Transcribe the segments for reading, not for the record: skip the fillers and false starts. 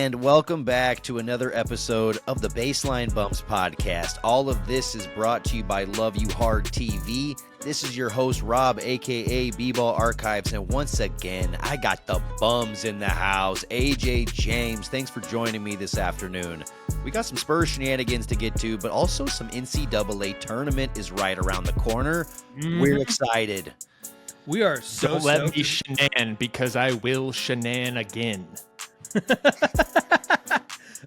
And welcome back to another episode of the Baseline Bumps podcast. All of this is brought to you by Love You Hard TV. This is your host, Rob, a.k.a. B-Ball Archives. And once again, I got the bums in the house. AJ James, thanks for joining me this afternoon. We got some Spurs shenanigans to get to, but also some NCAA tournament is right around the corner. We're excited. We are so Don't let me shenan because I will shenan again.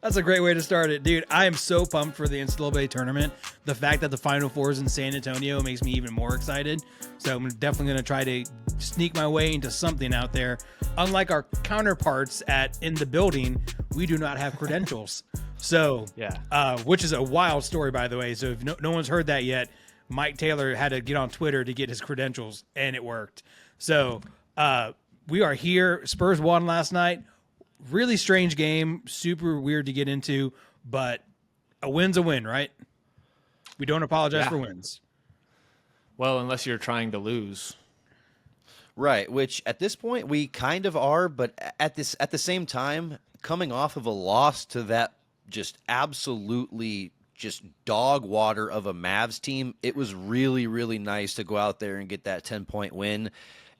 That's a great way to start it, dude. I am so pumped for the NCAA tournament. The fact that the Final Four is in San Antonio makes me even more excited. So I'm definitely going to try to sneak my way into something out there. Unlike our counterparts in the building, we do not have credentials. So, which is a wild story, by the way. So if no one's heard that yet, Mike Taylor had to get on Twitter to get his credentials, and it worked. So we are here. Spurs won last night. Really strange game, super weird to get into, but a win's a win, right? We don't apologize for wins. Well, unless you're trying to lose. Right, which at this point we kind of are, but at the same time, coming off of a loss to that just absolutely just dog water of a Mavs team, it was really, really nice to go out there and get that 10-point win.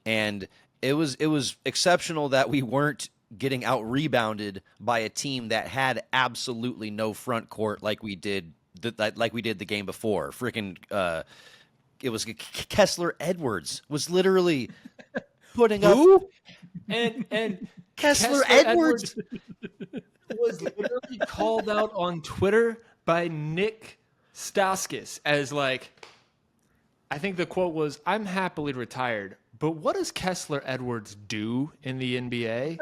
And it was exceptional that we weren't getting out-rebounded by a team that had absolutely no front court like we did the game before. Freaking, it was Kessler Edwards was literally putting up. Who? And Kessler Edwards was literally called out on Twitter by Nick Stauskas as like, I think the quote was, "I'm happily retired, but what does Kessler Edwards do in the NBA?"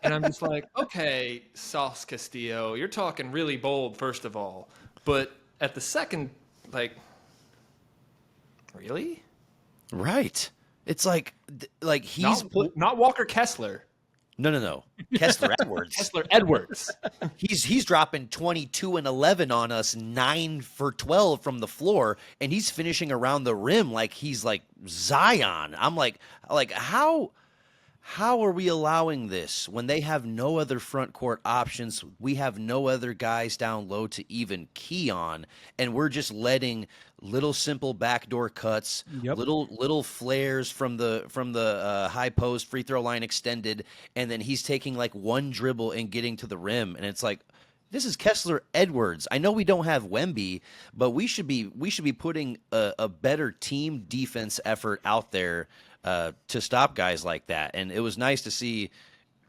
And I'm just like, okay, Sauce Castillo, you're talking really bold, first of all. But at the second, like, really? Right. It's like he's not Walker Kessler. No. Kessler Edwards. Kessler Edwards. He's dropping 22 and 11 on us, 9 for 12 from the floor, and he's finishing around the rim like he's like Zion. I'm like how are we allowing this when they have no other front court options? We have no other guys down low to even key on, and we're just letting little simple backdoor cuts, little flares from the high post, free throw line extended, and then he's taking like one dribble and getting to the rim, and it's like, this is Kessler Edwards. I know we don't have Wemby, but we should be putting a better team defense effort out there to stop guys like that. And it was nice to see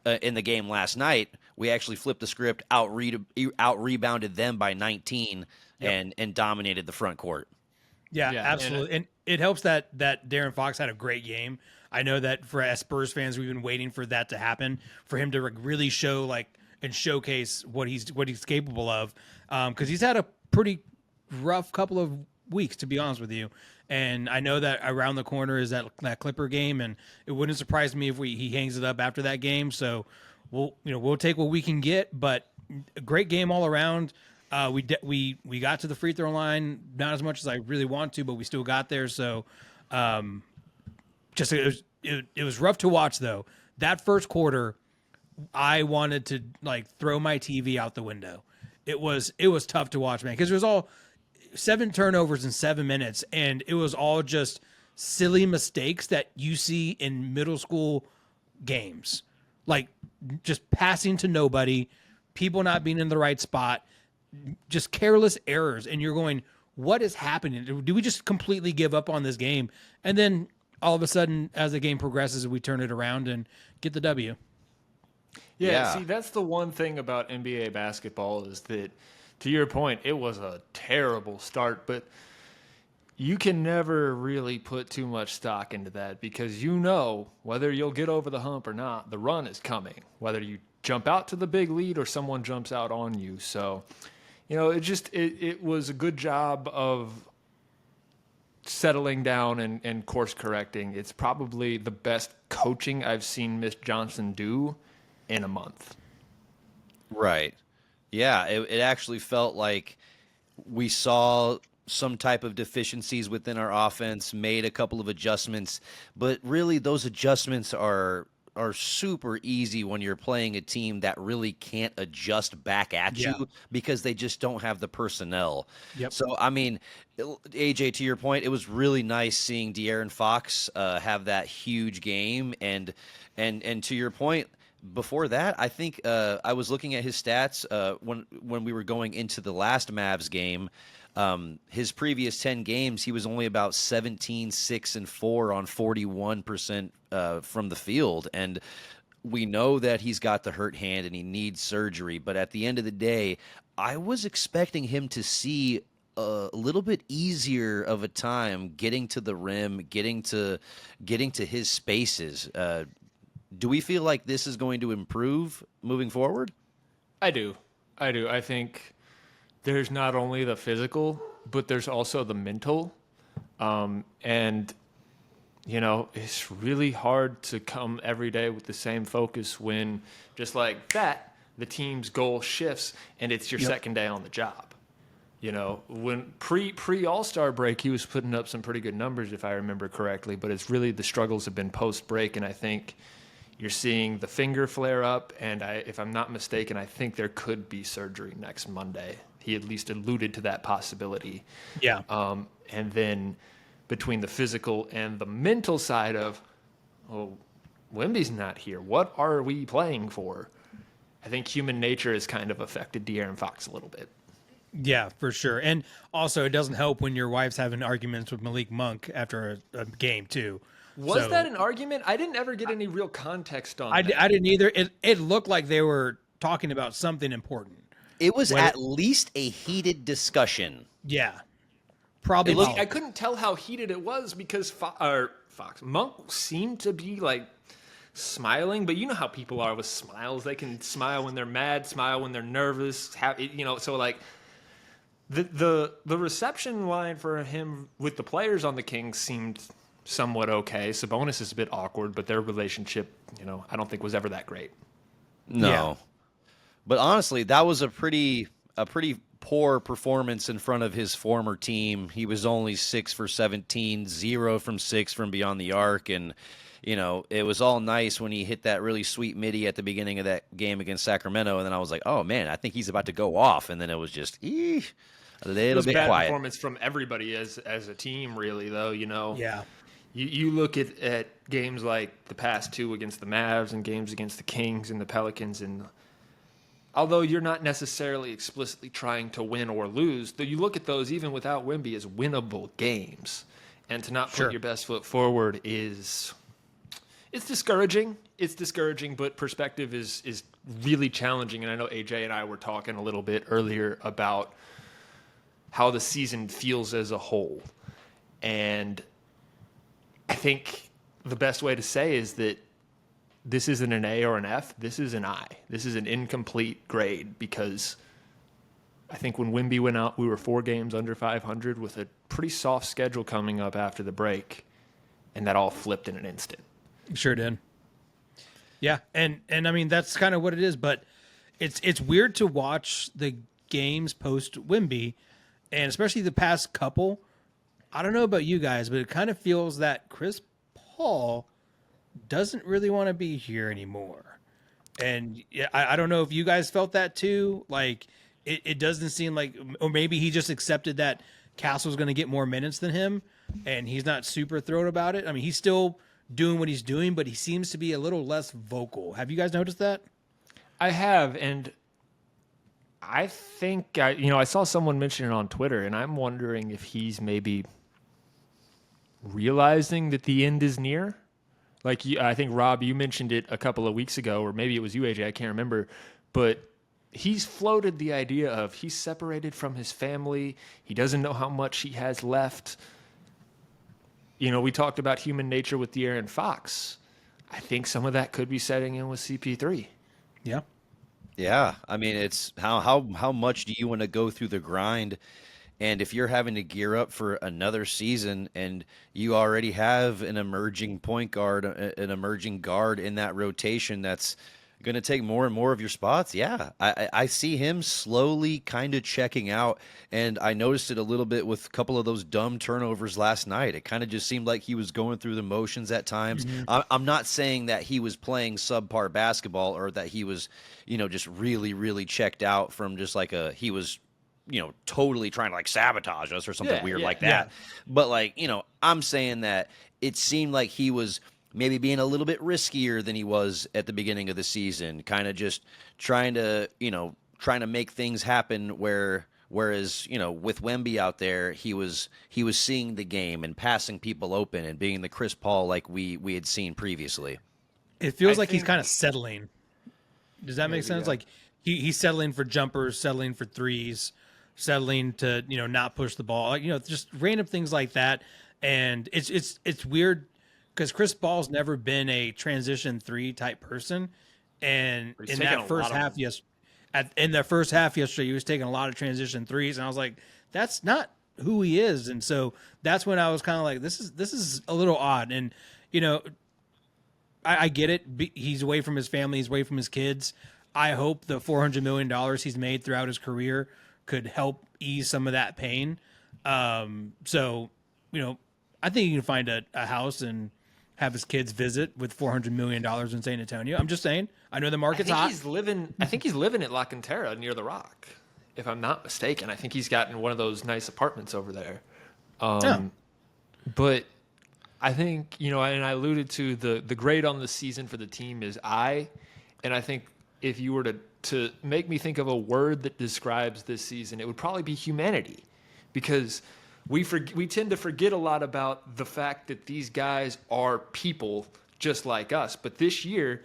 in the game last night, we actually flipped the script, out rebounded them by 19 and dominated the front court. Yeah, absolutely. And it helps that Darren Fox had a great game. I know that as Spurs fans, we've been waiting for that to happen, for him to really show and showcase what he's capable of. Because he's had a pretty rough couple of weeks, to be honest with you. And I know that around the corner is that Clipper game, and it wouldn't surprise me if he hangs it up after that game. So we'll take what we can get, but a great game all around. We got to the free throw line, not as much as I really want to, but we still got there. So it was rough to watch though. That first quarter, I wanted to throw my TV out the window. It was tough to watch, man, because it was all 7 turnovers in 7 minutes, and it was all just silly mistakes that you see in middle school games, like just passing to nobody, people not being in the right spot, just careless errors, and you're going, what is happening? Do we just completely give up on this game? And then all of a sudden, as the game progresses, we turn it around and get the W. Yeah, see, that's the one thing about NBA basketball is that, to your point, it was a terrible start, but you can never really put too much stock into that because whether you'll get over the hump or not, the run is coming, whether you jump out to the big lead or someone jumps out on you. So, it was a good job of settling down and course correcting. It's probably the best coaching I've seen Miss Johnson do in a month. Right. Yeah, it actually felt like we saw some type of deficiencies within our offense, made a couple of adjustments, but really those adjustments are are super easy when you're playing a team that really can't adjust back at you because they just don't have the personnel. Yep. So, I mean, AJ, to your point, it was really nice seeing De'Aaron Fox have that huge game. And to your point, before that, I think I was looking at his stats when we were going into the last Mavs game. His previous 10 games, he was only about 17, 6, and 4 on 41% from the field. And we know that he's got the hurt hand and he needs surgery. But at the end of the day, I was expecting him to see a little bit easier of a time getting to the rim, getting to his spaces. Do we feel like this is going to improve moving forward? I do. I think there's not only the physical, but there's also the mental. And, it's really hard to come every day with the same focus when, just like that, the team's goal shifts and it's your second day on the job. When pre All-Star break, he was putting up some pretty good numbers, if I remember correctly, but it's really the struggles have been post-break, and I think you're seeing the finger flare up, and if I'm not mistaken, I think there could be surgery next Monday. He at least alluded to that possibility. Yeah. And then between the physical and the mental side of, Wemby's not here. What are we playing for? I think human nature has kind of affected De'Aaron Fox a little bit. Yeah, for sure. And also, it doesn't help when your wife's having arguments with Malik Monk after a game, too. Was that an argument? I didn't ever get any real context on that. I didn't either. It looked like they were talking about something important. It was at least a heated discussion. Yeah. Probably. I couldn't tell how heated it was because Monk seemed to be like smiling, but you know how people are with smiles. They can smile when they're mad, smile when they're nervous, so like the reception line for him with the players on the Kings seemed somewhat okay. Sabonis is a bit awkward, but their relationship, I don't think was ever that great. No. Yeah. But honestly, that was a pretty poor performance in front of his former team. He was only 6 for 17, 0 from 6 from beyond the arc, and it was all nice when he hit that really sweet midi at the beginning of that game against Sacramento, and then I was like, oh man, I think he's about to go off, and then it was just a little bit bad quiet. Performance from everybody as a team, really, though. Yeah. You look at games like the past two against the Mavs and games against the Kings and the Pelicans, and although you're not necessarily explicitly trying to win or lose, though you look at those even without Wemby as winnable games, and to not put your best foot forward it's discouraging. It's discouraging, but perspective is really challenging. And I know AJ and I were talking a little bit earlier about how the season feels as a whole, and I think the best way to say is that this isn't an A or an F. This is an I. This is an incomplete grade because I think when Wemby went out, we were 4 games under 500 with a pretty soft schedule coming up after the break, and that all flipped in an instant. Sure did. Yeah, and I mean that's kind of what it is, but it's weird to watch the games post Wemby, and especially the past couple. I don't know about you guys, but it kind of feels that Chris Paul doesn't really want to be here anymore. And I don't know if you guys felt that too. Like it doesn't seem like, or maybe he just accepted that Castle's going to get more minutes than him, and he's not super thrilled about it. I mean, he's still doing what he's doing, but he seems to be a little less vocal. Have you guys noticed that? I have, and I think I saw someone mention it on Twitter, and I'm wondering if he's maybe realizing that the end is near. Like I think Rob, you mentioned it a couple of weeks ago, or maybe it was you, AJ. I can't remember, but he's floated the idea of he's separated from his family. He doesn't know how much he has left. We talked about human nature with De'Aaron Fox. I think some of that could be setting in with CP3. Yeah. Yeah, I mean, it's how much do you want to go through the grind? And if you're having to gear up for another season and you already have an emerging point guard, an emerging guard in that rotation that's going to take more and more of your spots. Yeah, I see him slowly kind of checking out, and I noticed it a little bit with a couple of those dumb turnovers last night. It kind of just seemed like he was going through the motions at times. I'm not saying that he was playing subpar basketball or that he was, just really, really checked out from just like he was totally trying to like sabotage us or something weird like that. But I'm saying that it seemed like he was maybe being a little bit riskier than he was at the beginning of the season, kind of just trying to make things happen whereas, with Wemby out there, he was seeing the game and passing people open and being the Chris Paul like we had seen previously. It feels like he's kind of settling. Does that make sense? Yeah. Like he's settling for jumpers, settling for threes, settling to, not push the ball, just random things like that. And it's weird because Chris Paul's never been a transition 3 type person. And in that first half, in the first half yesterday, he was taking a lot of transition 3s. And I was like, that's not who he is. And so that's when I was kind of like, this is a little odd. And, I get it. He's away from his family. He's away from his kids. I hope the $400 million he's made throughout his career could help ease some of that pain. So, I think you can find a house and have his kids visit with $400 million in San Antonio. I'm just saying. I know the market's hot. I think he's living at La Cantera near the Rock, if I'm not mistaken. I think he's gotten one of those nice apartments over there. But I think, and I alluded to the grade on the season for the team is I. And I think if you were to make me think of a word that describes this season, it would probably be humanity, because we tend to forget a lot about the fact that these guys are people just like us. But this year,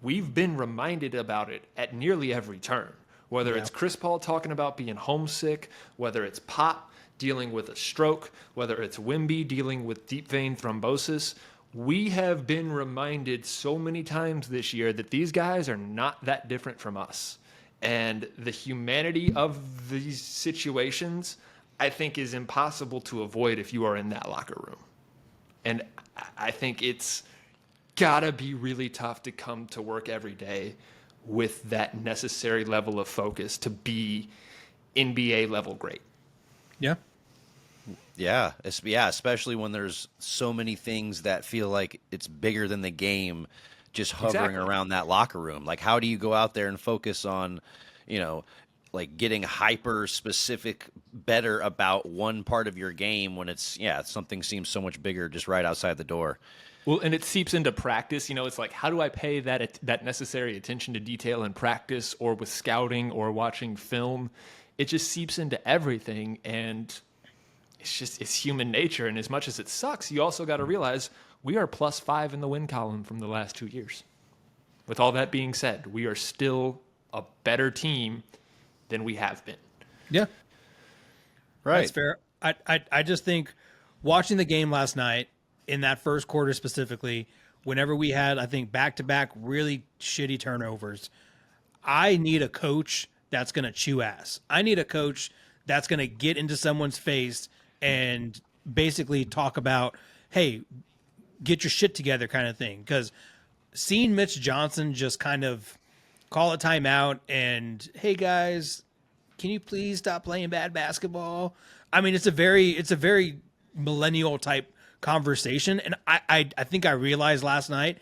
we've been reminded about it at nearly every turn, whether it's Chris Paul talking about being homesick, whether it's Pop dealing with a stroke, whether it's Wemby dealing with deep vein thrombosis. We have been reminded so many times this year that these guys are not that different from us. And the humanity of these situations, I think, is impossible to avoid if you are in that locker room. And I think it's got to be really tough to come to work every day with that necessary level of focus to be NBA level great. Yeah. Yeah, especially when there's so many things that feel like it's bigger than the game just hovering around that locker room. Like, how do you go out there and focus on, like getting hyper specific better about one part of your game when something seems so much bigger just right outside the door. Well, and it seeps into practice. It's like, how do I pay that necessary attention to detail in practice or with scouting or watching film? It just seeps into everything, and it's human nature. And as much as it sucks, you also got to realize we are +5 in the win column from the last 2 years. With all that being said, we are still a better team than we have been. Yeah. Right. That's fair. I just think watching the game last night in that first quarter specifically, whenever we had, I think, back-to-back really shitty turnovers, I need a coach that's going to chew ass. I need a coach that's going to get into someone's face and basically talk about, hey, get your shit together kind of thing. Because seeing Mitch Johnson just kind of call a timeout and, hey, guys, can you please stop playing bad basketball? I mean, it's a very millennial type conversation. And I think I realized last night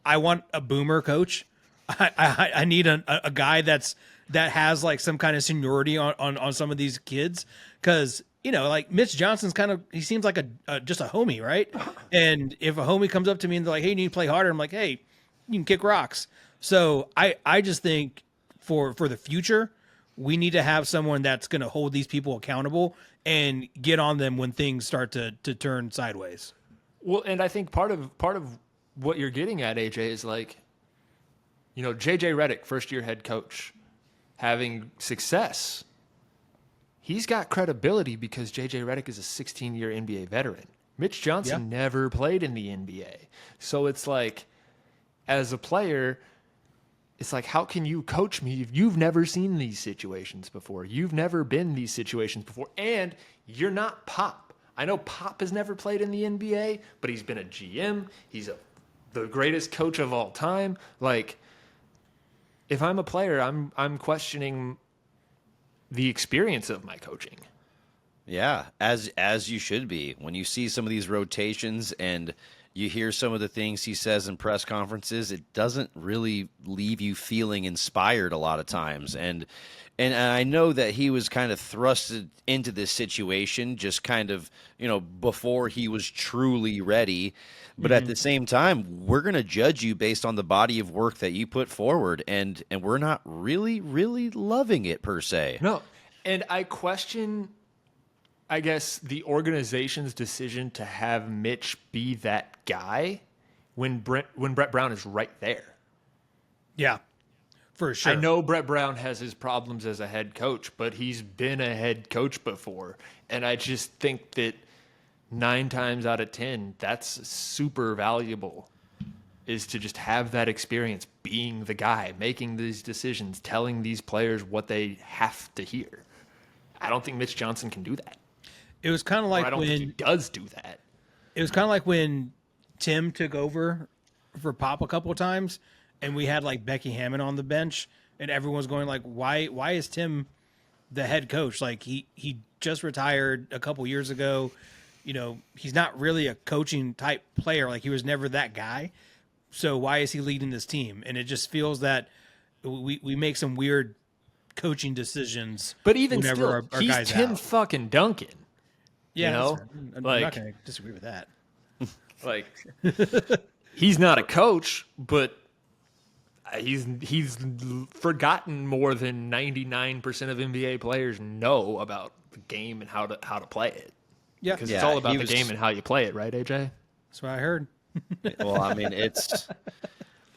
I want a boomer coach. I need a guy that has like some kind of seniority on some of these kids, because like Mitch Johnson's he seems like just a homie, right? And if a homie comes up to me and they're like, hey, you need to play harder, I'm like, hey, you can kick rocks. So I just think for the future, we need to have someone that's going to hold these people accountable and get on them when things start to turn sideways. Well, and I think part of what you're getting at, AJ, is like, JJ Redick, first-year head coach, having success. He's got credibility because JJ Redick is a 16-year NBA veteran. Mitch Johnson never played in the NBA. So it's like, as a player, it's like, how can you coach me if you've never seen these situations before? You've never been in these situations before, and you're not Pop. I know Pop has never played in the NBA, but he's been a GM. He's the greatest coach of all time. Like, if I'm a player, I'm questioning the experience of my coaching. Yeah, as you should be. When you see some of these rotations and you hear some of the things he says in press conferences, it doesn't really leave you feeling inspired a lot of times. And I know that he was kind of thrusted into this situation just kind of, before he was truly ready. But at the same time, we're going to judge you based on the body of work that you put forward, and we're not really, really loving it per se. No, and I question, I guess, the organization's decision to have Mitch be that guy when Brett Brown is right there. Yeah, for sure. I know Brett Brown has his problems as a head coach, but he's been a head coach before. And I just think that 9 times out of 10, that's super valuable, is to just have that experience being the guy, making these decisions, telling these players what they have to hear. I don't think Mitch Johnson can do that. It was kind of like I don't think he does do that. It was kind of like when Tim took over for Pop a couple of times, and we had like Becky Hammond on the bench, and everyone was going like, why is Tim the head coach? Like he just retired a couple years ago. He's not really a coaching type player. Like he was never that guy. So why is he leading this team? And it just feels that we make some weird coaching decisions. But even whenever still, our he's guys Tim out. fucking Duncan. Yeah, I'm like, not going to disagree with that. Like, he's not a coach, but he's forgotten more than 99% of NBA players know about the game and how to play it. Yeah, Because it's all about the game and how you play it, right, AJ? That's what I heard. Well, I mean,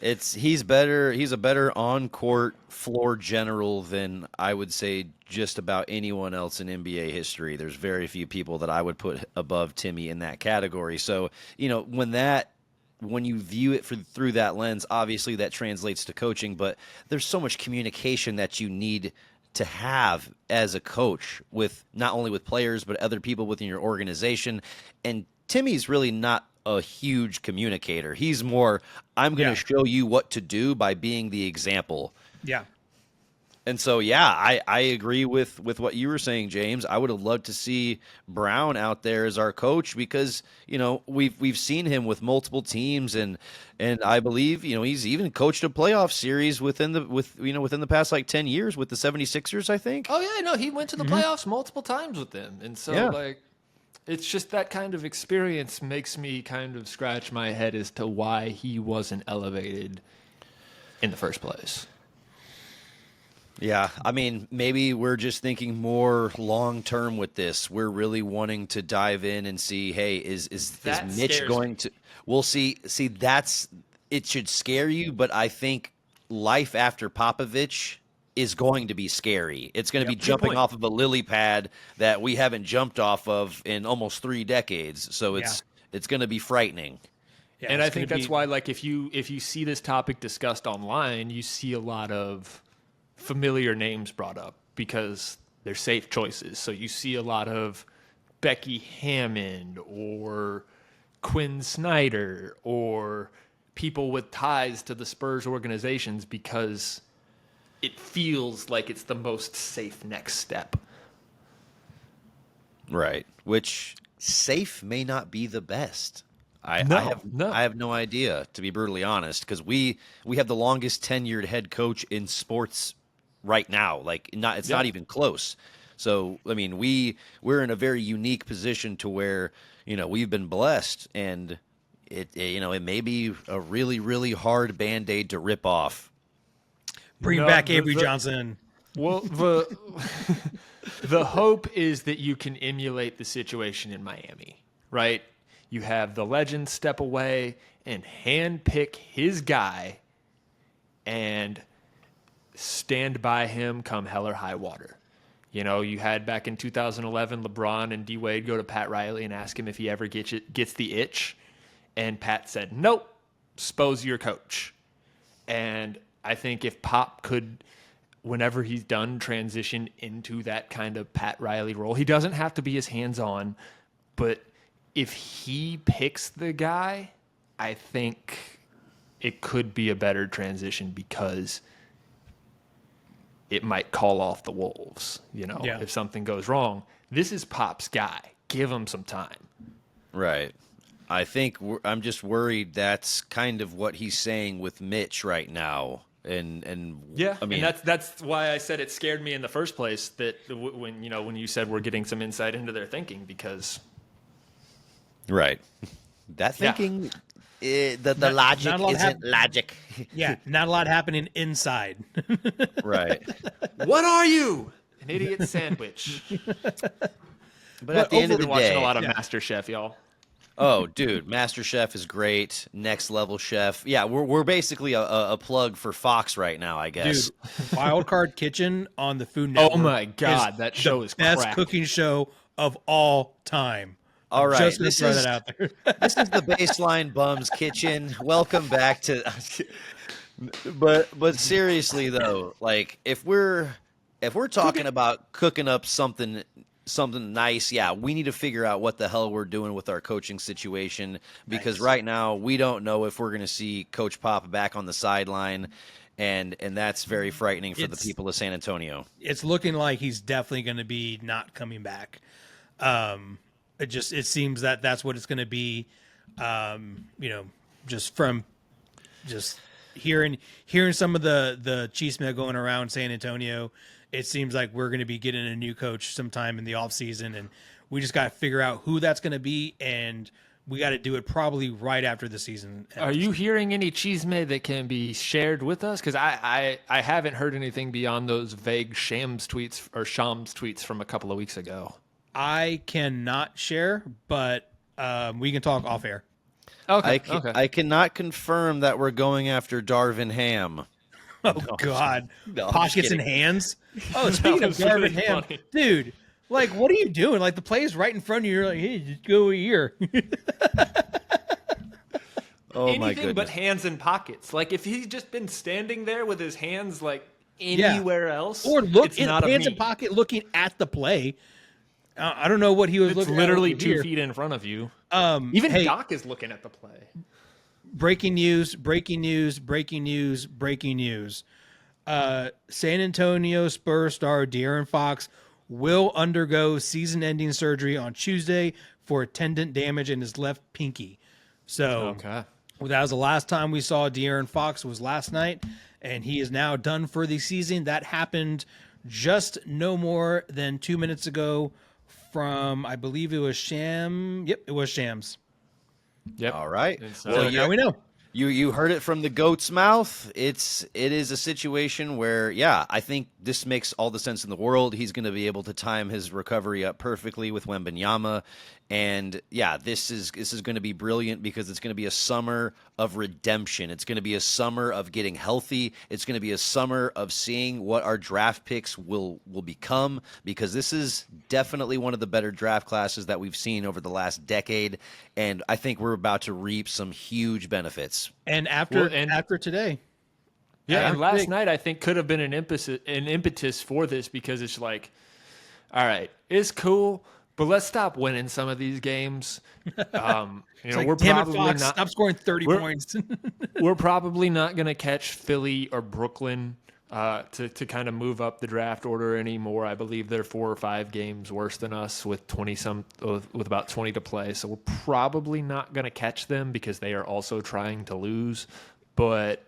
he's better. He's a better on-court floor general than I would say just about anyone else in NBA history. There's very few people that I would put above Timmy in that category. So, when you view it through that lens, obviously that translates to coaching, but there's so much communication that you need to have as a coach with not only with players, but other people within your organization. And Timmy's really not a huge communicator. He's more, I'm going to show you what to do by being the example. Yeah. And so, I agree with what you were saying, James. I would have loved to see Brown out there as our coach because, we've seen him with multiple teams and I believe, he's even coached a playoff series within the past like 10 years with the 76ers, I think. Oh yeah, no, he went to the playoffs multiple times with them. And so it's just that kind of experience makes me kind of scratch my head as to why he wasn't elevated in the first place. Yeah, I mean, maybe we're just thinking more long term with this. We're really wanting to dive in and see, hey, is Mitch going to? We'll see. See, it should scare you, but I think life after Popovich is going to be scary. It's going to be jumping off of a lily pad that we haven't jumped off of in almost 3 decades. So it's going to be frightening. Yeah, and I think that's why, like, if you see this topic discussed online, you see a lot of familiar names brought up because they're safe choices. So you see a lot of Becky Hammond or Quinn Snyder or people with ties to the Spurs organizations because it feels like it's the most safe next step. Right. Which safe may not be the best. I have no idea, to be brutally honest, because we have the longest tenured head coach in sports right now. Like, it's not even close. So, I mean, we're in a very unique position to where, we've been blessed, and it may be a really, really hard Band-Aid to rip off. Bring back Avery Johnson. Well, the hope is that you can emulate the situation in Miami, right? You have the legend step away and handpick his guy and stand by him come hell or high water. You had back in 2011 LeBron and D Wade go to Pat Riley and ask him if he ever gets the itch, and Pat said, "Nope, Spo's your coach." And I think if Pop could, whenever he's done, transition into that kind of Pat Riley role, he doesn't have to be as hands-on, but if he picks the guy, I think it could be a better transition because it might call off the Wolves, if something goes wrong. This is Pop's guy. Give him some time. Right. I think I'm just worried that's kind of what he's saying with Mitch right now. And yeah, I mean, and that's why I said it scared me in the first place, that when you said we're getting some insight into their thinking, because right, that thinking, the logic isn't logic. Yeah, not a lot happening inside. Right. What are you? An idiot sandwich. But at the end of the day, watching a lot of MasterChef, y'all. Oh, dude, MasterChef is great. Next Level Chef. Yeah, we're basically a plug for Fox right now, I guess. Dude, Wild Card Kitchen on the Food Network. Oh my God, that show is best crack. cooking show of all time. All right, just this throw is that out there. This is the Baseline Bums Kitchen. Welcome back to. But seriously though, like if we're talking about cooking up something nice, yeah, we need to figure out what the hell we're doing with our coaching situation, because right now we don't know if we're going to see Coach Pop back on the sideline, and that's very frightening for the people of San Antonio. It's looking like he's definitely going to be not coming back. It seems that that's what it's going to be. Just from hearing some of the chisme going around San Antonio, it seems like we're going to be getting a new coach sometime in the offseason, and we just got to figure out who that's going to be, and we got to do it probably right after the season ends. Are you hearing any chisme that can be shared with us? Because I haven't heard anything beyond those vague Shams tweets from a couple of weeks ago. I cannot share, but we can talk off air. Okay. I cannot confirm that we're going after Darvin Ham. Oh, God. No, Pockets and hands. Oh, speaking of Darvin really Ham, funny. dude, like, what are you doing? Like, the play's right in front of you. You're like, hey, just go here. Oh, Anything my goodness. but hands in pockets. Like, if he's just been standing there with his hands, like, anywhere else, or look it's in not hands a in pocket looking at the play. I don't know what he was It's looking literally at. 2 feet in front of you. Even Doc is looking at the play. Breaking news. San Antonio Spurs star De'Aaron Fox will undergo season-ending surgery on Tuesday for tendon damage in his left pinky. So that was the last time we saw De'Aaron Fox, was last night, and he is now done for the season. That happened just no more than 2 minutes ago from, I believe it was Shams. Yep, it was Shams. Yep. All right. So now we know. You heard it from the goat's mouth. It is a situation where, yeah, I think this makes all the sense in the world. He's going to be able to time his recovery up perfectly with Wembanyama. And yeah, this is going to be brilliant, because it's going to be a summer of redemption. It's going to be a summer of getting healthy. It's going to be a summer of seeing what our draft picks will become, because this is definitely one of the better draft classes that we've seen over the last decade. And I think we're about to reap some huge benefits. And after today. Yeah, and last night I think could have been an impetus for this, because it's like, all right, it's cool, but let's stop winning some of these games. Like, we're damn it, probably Fox, not. stop scoring 30 points. We're probably not going to catch Philly or Brooklyn to kind of move up the draft order anymore. I believe they're 4 or 5 games worse than us with with about 20 to play. So we're probably not going to catch them, because they are also trying to lose. But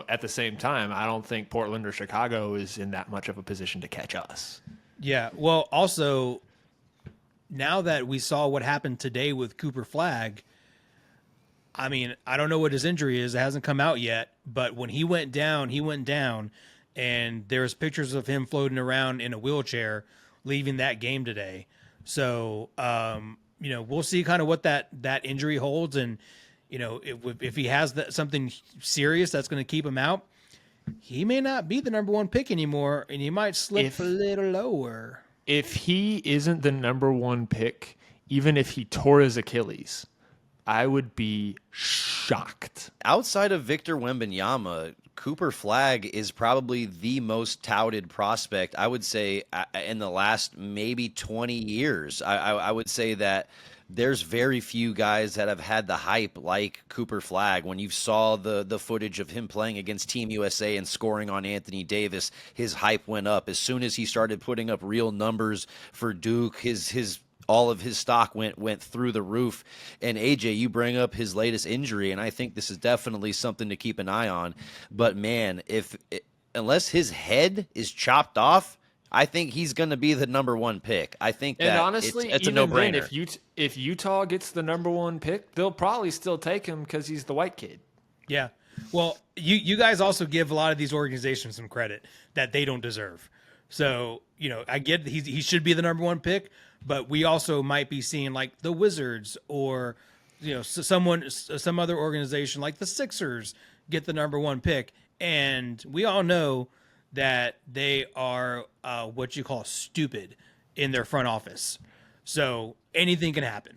at the same time, I don't think Portland or Chicago is in that much of a position to catch us. Yeah. Well, also, now that we saw what happened today with Cooper Flagg, I mean, I don't know what his injury is. It hasn't come out yet. But when he went down, and there's pictures of him floating around in a wheelchair leaving that game today. So, we'll see kind of what that injury holds. And, if he has something serious that's going to keep him out, he may not be the number 1 pick anymore, and he might slip a little lower. If he isn't the number 1 pick, even if he tore his Achilles, I would be shocked. Outside of Victor Wembanyama, Cooper Flagg is probably the most touted prospect, I would say, in the last maybe 20 years. I would say that there's very few guys that have had the hype like Cooper Flagg. When you saw the footage of him playing against Team USA and scoring on Anthony Davis, his hype went up. As soon as he started putting up real numbers for Duke, his all of his stock went through the roof. And AJ, you bring up his latest injury, and I think this is definitely something to keep an eye on. But man, unless his head is chopped off, I think he's going to be the number one pick. I think that, and honestly, it's a even then, no-brainer. if Utah gets the number one pick, they'll probably still take him because he's the white kid. Yeah. Well, you guys also give a lot of these organizations some credit that they don't deserve. So, I get he should be the number one pick, but we also might be seeing like the Wizards or, some other organization like the Sixers get the number one pick. And we all know that they are what you call stupid in their front office. So anything can happen.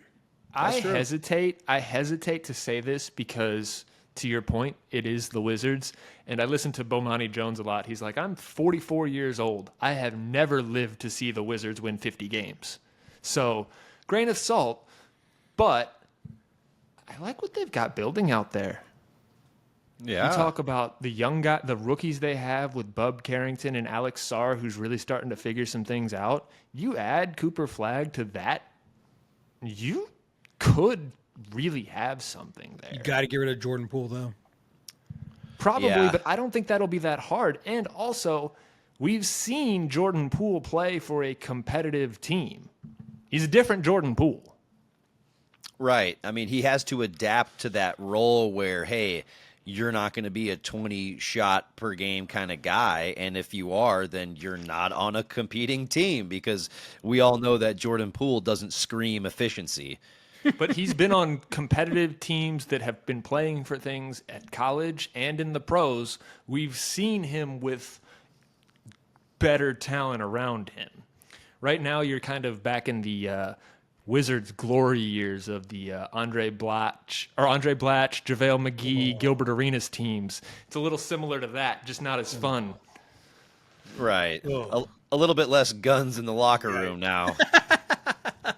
I hesitate to say this because, to your point, it is the Wizards. And I listen to Bomani Jones a lot. He's like, I'm 44 years old. I have never lived to see the Wizards win 50 games. So, grain of salt, but I like what they've got building out there. Yeah. You talk about the young guy, the rookies they have with Bub Carrington and Alex Sarr, who's really starting to figure some things out. You add Cooper Flagg to that, you could really have something there. You got to get rid of Jordan Poole, though. Probably, Yeah. but I don't think that'll be that hard. And also, we've seen Jordan Poole play for a competitive team. He's a different Jordan Poole. Right. I mean, he has to adapt to that role where, hey, you're not going to be a 20-shot per game kind of guy. And if you are, then you're not on a competing team because we all know that Jordan Poole doesn't scream efficiency. But he's been on competitive teams that have been playing for things at college and in the pros. We've seen him with better talent around him. Right now, you're kind of back in the Wizards' glory years of the Andre Blatch, JaVale McGee, Gilbert Arenas teams. It's a little similar to that, just not as fun. Right. A little bit less guns in the locker room now.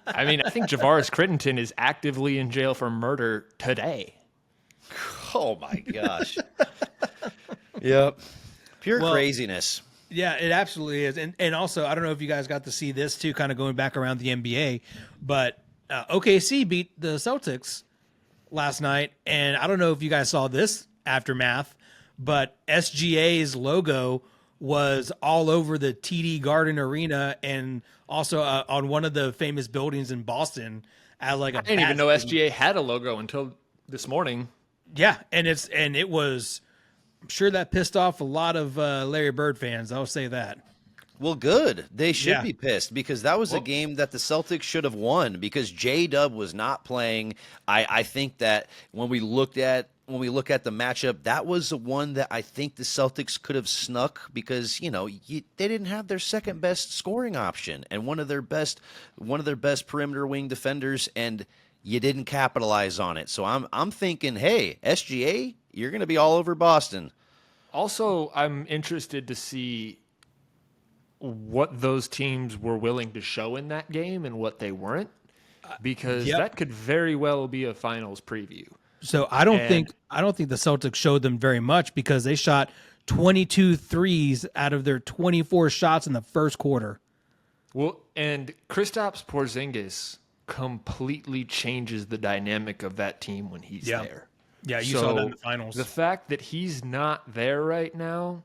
I mean, I think Javaris Crittenton is actively in jail for murder today. Oh, my gosh. Yep. Pure craziness. Yeah, it absolutely is. And also, I don't know if you guys got to see this too, kind of going back around the NBA, but OKC beat the Celtics last night. And I don't know if you guys saw this aftermath, but SGA's logo was all over the TD Garden Arena and also on one of the famous buildings in Boston. As like I didn't even know SGA had a logo until this morning. Yeah, and it was. I'm sure that pissed off a lot of Larry Bird fans. I'll say that. Well, good. They should Yeah. be pissed because that was a game that the Celtics should have won because J-Dub was not playing. I think that when we look at the matchup, that was the one that I think the Celtics could have snuck because they didn't have their second best scoring option and one of their best perimeter wing defenders, and you didn't capitalize on it. So I'm thinking, hey, SGA, you're going to be all over Boston. Also, I'm interested to see what those teams were willing to show in that game and what they weren't, because that could very well be a finals preview. So I don't think the Celtics showed them very much because they shot 22 threes out of their 24 shots in the first quarter. Well, and Kristaps Porzingis completely changes the dynamic of that team when he's there. Yeah, you saw that in the finals. The fact that he's not there right now,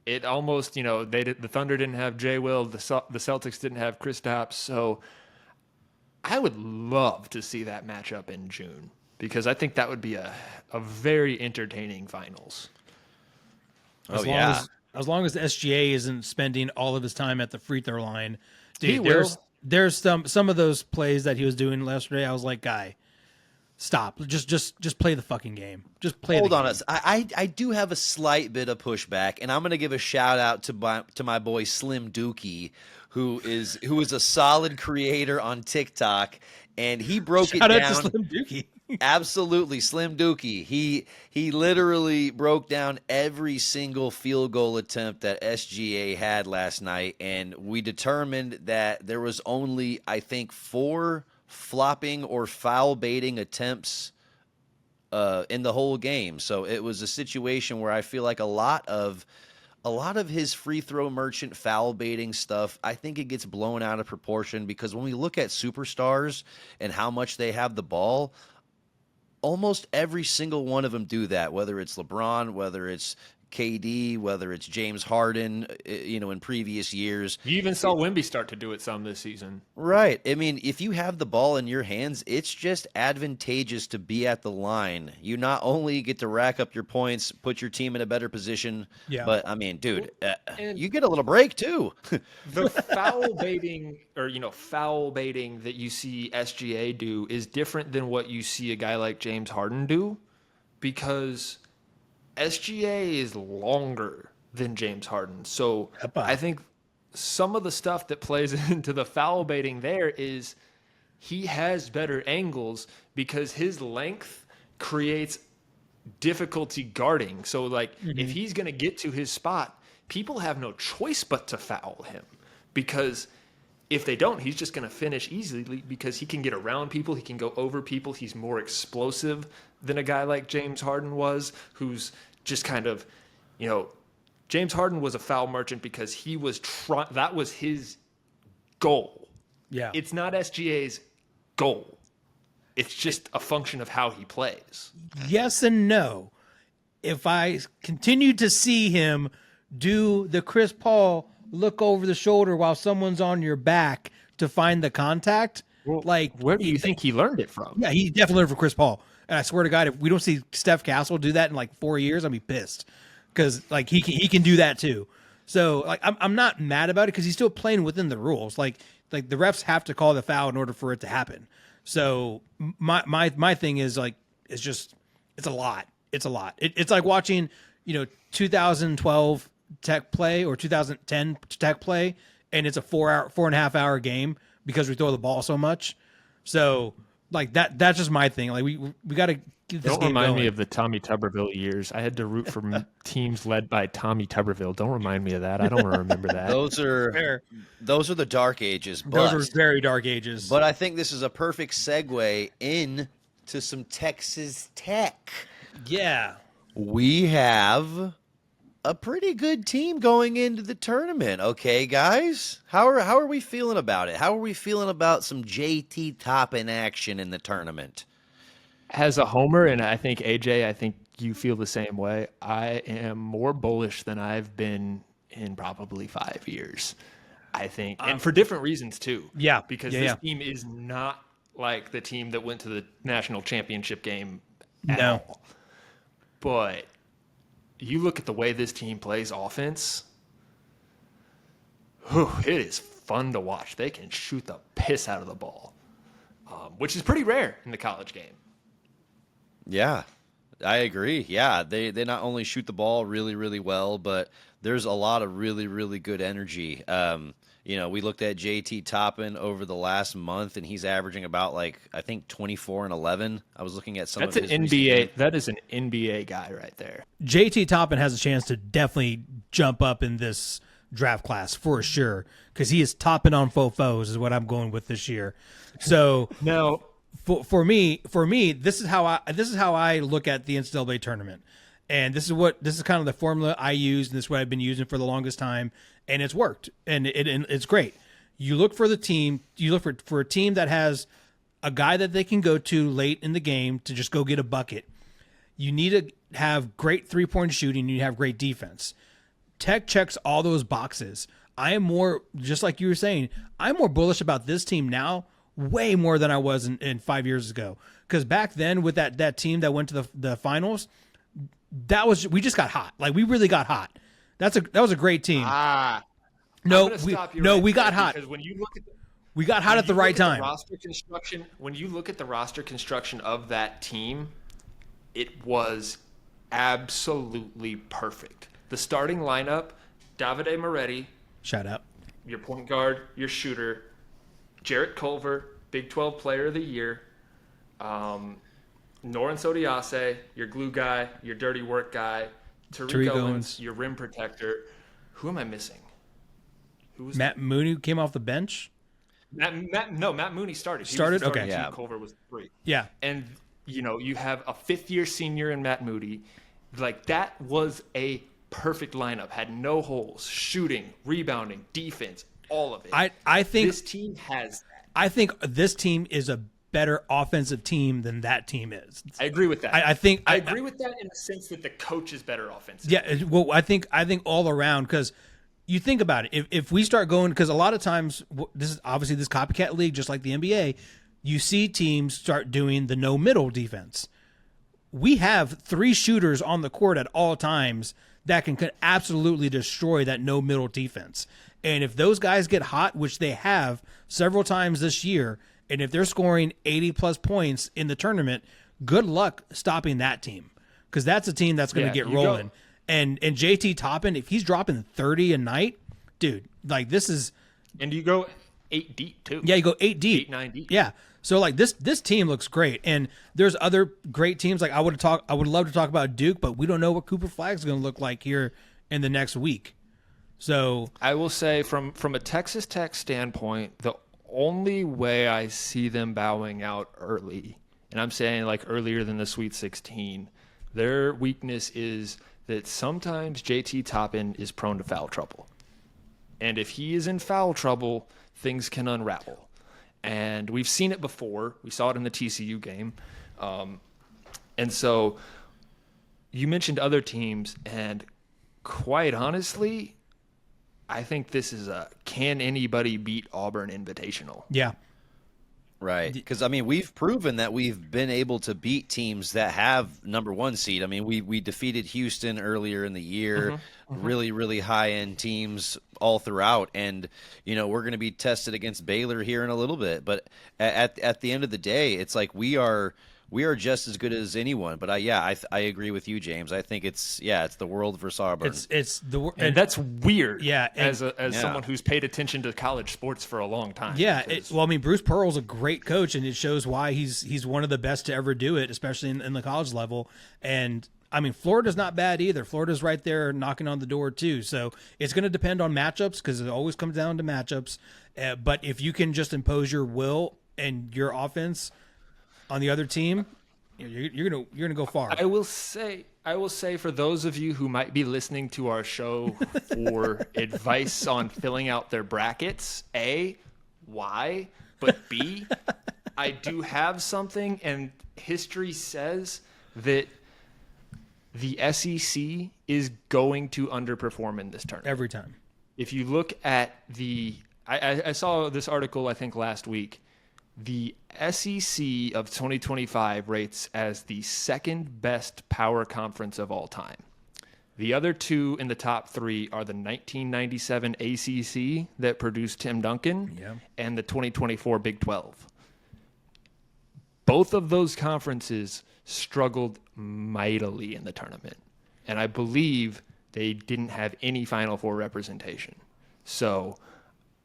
it almost, the Thunder didn't have Jay Will, the Celtics didn't have Kristaps, so I would love to see that matchup in June because I think that would be a very entertaining finals. As long as the SGA isn't spending all of his time at the free throw line. Dude, there's some of those plays that he was doing yesterday. I was like, guy, stop. Just play the fucking game. Just play Hold the on game. us. I do have a slight bit of pushback, and I'm going to give a shout out to my boy Slim Dookie, who is a solid creator on TikTok, and he broke it Shout down. out to Slim Dookie. Absolutely, Slim Dookie. He literally broke down every single field goal attempt that SGA had last night, and we determined that there was only, I think, 4 flopping or foul baiting attempts in the whole game. So it was a situation where I feel like a lot of his free throw merchant foul baiting stuff, I think it gets blown out of proportion, because when we look at superstars and how much they have the ball, almost every single one of them do that, whether it's LeBron, whether it's KD, whether it's James Harden, in previous years. You even saw Wemby start to do it some this season. Right. I mean, if you have the ball in your hands, it's just advantageous to be at the line. You not only get to rack up your points, put your team in a better position, but, I mean, dude, you get a little break, too. The foul baiting foul baiting that you see SGA do is different than what you see a guy like James Harden do, because SGA is longer than James Harden. So I think some of the stuff that plays into the foul baiting there is he has better angles because his length creates difficulty guarding. So, like, if he's going to get to his spot, people have no choice but to foul him, because if they don't, he's just going to finish easily because he can get around people. He can go over people. He's more explosive than a guy like James Harden was, who's just kind of, James Harden was a foul merchant because he was that was his goal. Yeah. It's not SGA's goal. It's just a function of how he plays. Yes and no. If I continue to see him do the Chris Paul look over the shoulder while someone's on your back to find the contact, where do you think he learned it from? Yeah, he definitely learned from Chris Paul. And I swear to God, if we don't see Steph Castle do that in like 4 years, I'll be pissed, because like he can do that too. So like I'm not mad about it because he's still playing within the rules. Like the refs have to call the foul in order for it to happen. So my thing is like it's a lot. It's a lot. It's like watching 2012 Tech play or 2010 Tech play, and it's a 4.5 hour game because we throw the ball so much. So like that's just my thing. Like we got to get this. Don't game remind going. me of the Tommy Tuberville years. I had to root for teams led by Tommy Tuberville. Don't remind me of that. I don't remember that. Those are the dark ages. Those are very dark ages. But I think this is a perfect segue into some Texas Tech. Yeah, we have a pretty good team going into the tournament. Okay, guys, how are we feeling about it? How are we feeling about some JT Toppin action in the tournament? As a homer, and I think AJ, I think you feel the same way. I am more bullish than I've been in probably 5 years. I think, and for different reasons too. Yeah, because this team is not like the team that went to the national championship game at all. But you look at the way this team plays offense, it is fun to watch. They can shoot the piss out of the ball, which is pretty rare in the college game. Yeah, I agree. Yeah, they not only shoot the ball really, really well, but there's a lot of really, really good energy. We looked at JT Toppin over the last month, and he's averaging about I think 24 and 11. I was looking at some of his NBA. That is an NBA guy right there. JT Toppin has a chance to definitely jump up in this draft class for sure, because he is topping on fofos is what I'm going with this year. So now, for me, this is how I look at the NCAA tournament, and this is kind of the formula I use, and this is what I've been using for the longest time, and it's worked, and it's great. You look for the team. You look for a team that has a guy that they can go to late in the game to just go get a bucket. You need to have great 3-point shooting. You need to have great defense. Tech checks all those boxes. I am more, just like you were saying, I'm more bullish about this team now, way more than I was in 5 years ago. Because back then, with that team that went to the finals, we just got hot. Like, we really got hot. That was a great team. we got hot. Because when you look at we got hot at the right time. When you look at the roster construction of that team, it was absolutely perfect. The starting lineup: Davide Moretti, shout out, your point guard, your shooter; Jarrett Culver, Big 12 Player of the Year; Noren Sodiase, your glue guy, your dirty work guy, Tariq Owens, your rim protector. Who am I missing? Who was Matt Mooney came off the bench? Matt Mooney started. Okay. Yeah. Culver was 3. Yeah. And, you have a 5th-year senior in Matt Moody. Like, that was a perfect lineup. Had no holes. Shooting, rebounding, defense, all of it. I think this team has that. I think this team is a better offensive team than that team is. I agree with that. I agree with that in the sense that the coach is better offensive. Yeah, well, I think all around, because you think about it. If we start going, because a lot of times, this is obviously this copycat league, just like the NBA, you see teams start doing the no middle defense. We have 3 shooters on the court at all times that can absolutely destroy that no middle defense. And if those guys get hot, which they have several times this year, and if they're scoring 80 plus points in the tournament, good luck stopping that team, because that's a team that's going to get rolling. And JT Toppin, if he's dropping 30 a night, dude, like this is. And you go 8 deep too. Yeah, you go 8 deep, 8, 9 deep. Yeah. So like this team looks great, and there's other great teams. Like I would love to talk about Duke, but we don't know what Cooper Flagg's going to look like here in the next week. So I will say from a Texas Tech standpoint, the only way I see them bowing out early, and I'm saying like earlier than the Sweet 16, their weakness is that sometimes JT Toppin is prone to foul trouble. And if he is in foul trouble, things can unravel. And we've seen it before. We saw it in the TCU game. And so you mentioned other teams, and quite honestly, I think this is a can anybody beat Auburn invitational. Yeah. Right. Because, I mean, we've proven that we've been able to beat teams that have number 1 seed. I mean, we defeated Houston earlier in the year, really, really high-end teams all throughout. And, we're going to be tested against Baylor here in a little bit. But at the end of the day, it's like we are just as good as anyone. But I agree with you, James. I think it's the world versus Auburn. And that's weird. Yeah, as someone who's paid attention to college sports for a long time. Yeah, Bruce Pearl's a great coach, and it shows why he's one of the best to ever do it, especially in the college level. And I mean, Florida's not bad either. Florida's right there knocking on the door too. So it's going to depend on matchups, because it always comes down to matchups. But if you can just impose your will and your offense on the other team, you're gonna go far. I will say for those of you who might be listening to our show for advice on filling out their brackets, A, why, but B, I do have something, and history says that the SEC is going to underperform in this tournament every time. If you look at I saw this article I think last week. The SEC of 2025 rates as the 2nd best power conference of all time. The other 2 in the top 3 are the 1997 ACC that produced Tim Duncan and the 2024 Big 12. Both of those conferences struggled mightily in the tournament, and I believe they didn't have any Final Four representation. So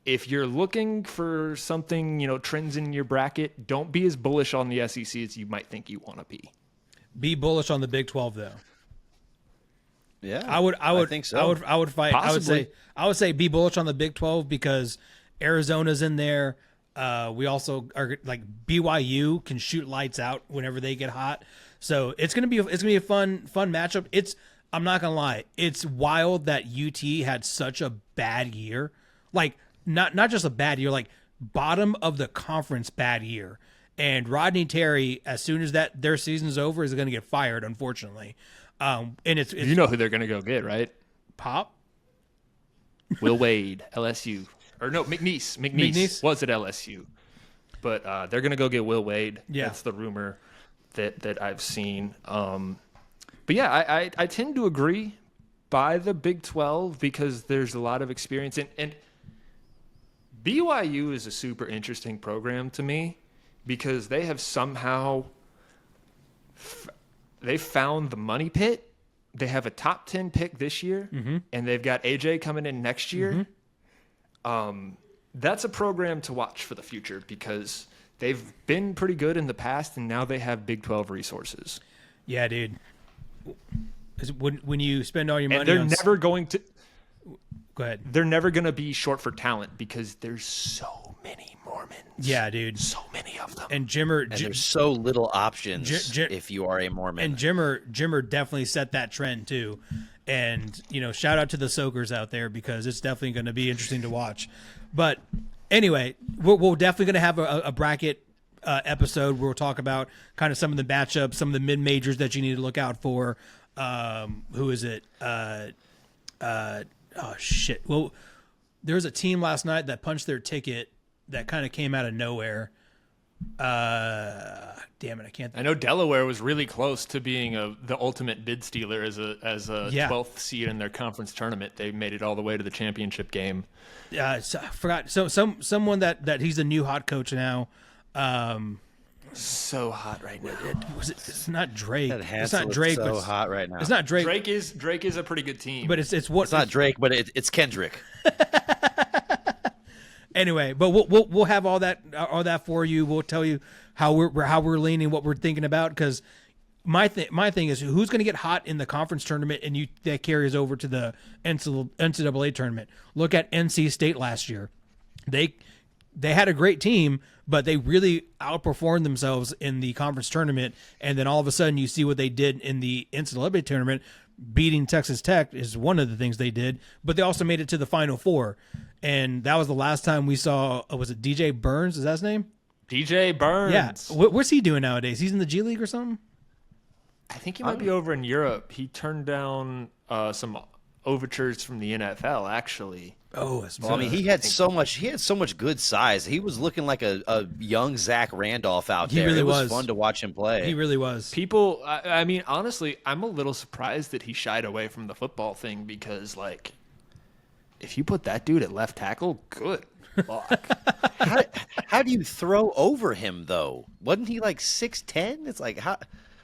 if you're looking for something, trends in your bracket, don't be as bullish on the SEC as you might think you want to be. Be bullish on the Big 12, though. Yeah, I would think so. I would fight. Possibly. I would say be bullish on the Big 12, because Arizona's in there. We also are like BYU can shoot lights out whenever they get hot. So it's gonna be a fun matchup. I'm not gonna lie, it's wild that UT had such a bad year. Like, not just a bad year, like bottom of the conference bad year. And Rodney Terry, as soon as their season's over, is going to get fired, unfortunately. And it's you know who they're going to go get, right? Pop? Will Wade, LSU. Or no, McNeese was at LSU. But they're going to go get Will Wade. Yeah. That's the rumor that I've seen. But yeah, I tend to agree by the Big 12, because there's a lot of experience. And BYU is a super interesting program to me, because they have somehow they found the money pit. They have a top 10 pick this year, and they've got AJ coming in next year. That's a program to watch for the future, because they've been pretty good in the past, and now they have Big 12 resources. Yeah, dude. When you spend all your money, and they're never going to. Go ahead. They're never going to be short for talent because there's so many Mormons. Yeah, dude. So many of them. And there's so little options if you are a Mormon. And Jimmer definitely set that trend too. And, shout out to the soakers out there because it's definitely going to be interesting to watch. But anyway, we're definitely going to have a bracket episode where we'll talk about kind of some of the matchups, some of the mid-majors that you need to look out for. Who is it? Oh, shit. Well, there was a team last night that punched their ticket that kind of came out of nowhere. Damn it, I can't. I know Delaware was really close to being the ultimate bid stealer as a 12th seed in their conference tournament. They made it all the way to the championship game. So, I forgot. Someone that he's a new hot coach now. So hot right now. It's not Drake. It's not Drake. So hot right now. It's not Drake. Drake is a pretty good team. But it's not Drake, but it's Kendrick. Anyway, but we'll have all that for you. We'll tell you how we're leaning, what we're thinking about. Because my thing is who's going to get hot in the conference tournament, and that carries over to the NCAA tournament. Look at NC State last year. They had a great team, but they really outperformed themselves in the conference tournament. And then all of a sudden you see what they did in the NCAA tournament. Beating Texas Tech is one of the things they did, but they also made it to the Final Four. And that was the last time we saw, was it DJ Burns? Is that his name? DJ Burns. Yeah. What's he doing nowadays? He's in the G League or something? I think he might be over in Europe. He turned down some overtures from the NFL, actually. Oh, well, I mean, he had so much good size. He was looking like a young Zach Randolph out there. Really it was fun to watch him play. He really was. People, I mean, honestly, I'm a little surprised that he shied away from the football thing because, like, if you put that dude at left tackle, good luck. How do you throw over him though? Wasn't he like 6'10"? It's like how.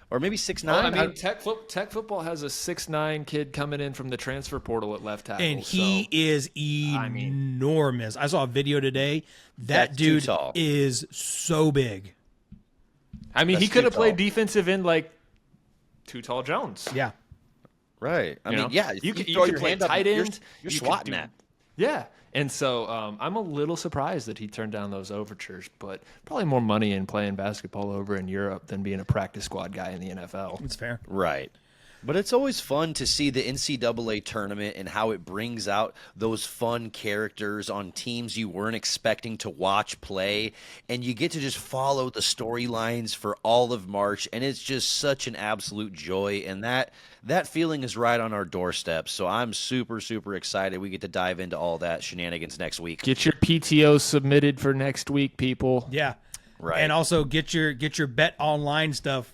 Or maybe 6'9". Well, I mean, Tech football has a 6'9" kid coming in from the transfer portal at left tackle, and he is enormous. I saw a video today. That dude is so big. I mean, he could have played defensive end like Too Tall Jones. Yeah, right. I mean, yeah, you can play tight end. You're swatting that. Yeah. And so I'm a little surprised that he turned down those overtures, but probably more money in playing basketball over in Europe than being a practice squad guy in the NFL. That's fair. Right. But it's always fun to see the NCAA tournament and how it brings out those fun characters on teams you weren't expecting to watch play. And you get to just follow the storylines for all of March. And it's just such an absolute joy. And that feeling is right on our doorstep. So I'm super, super excited. We get to dive into all that shenanigans next week. Get your PTO submitted for next week, people. Yeah. Right. And also get your bet online stuff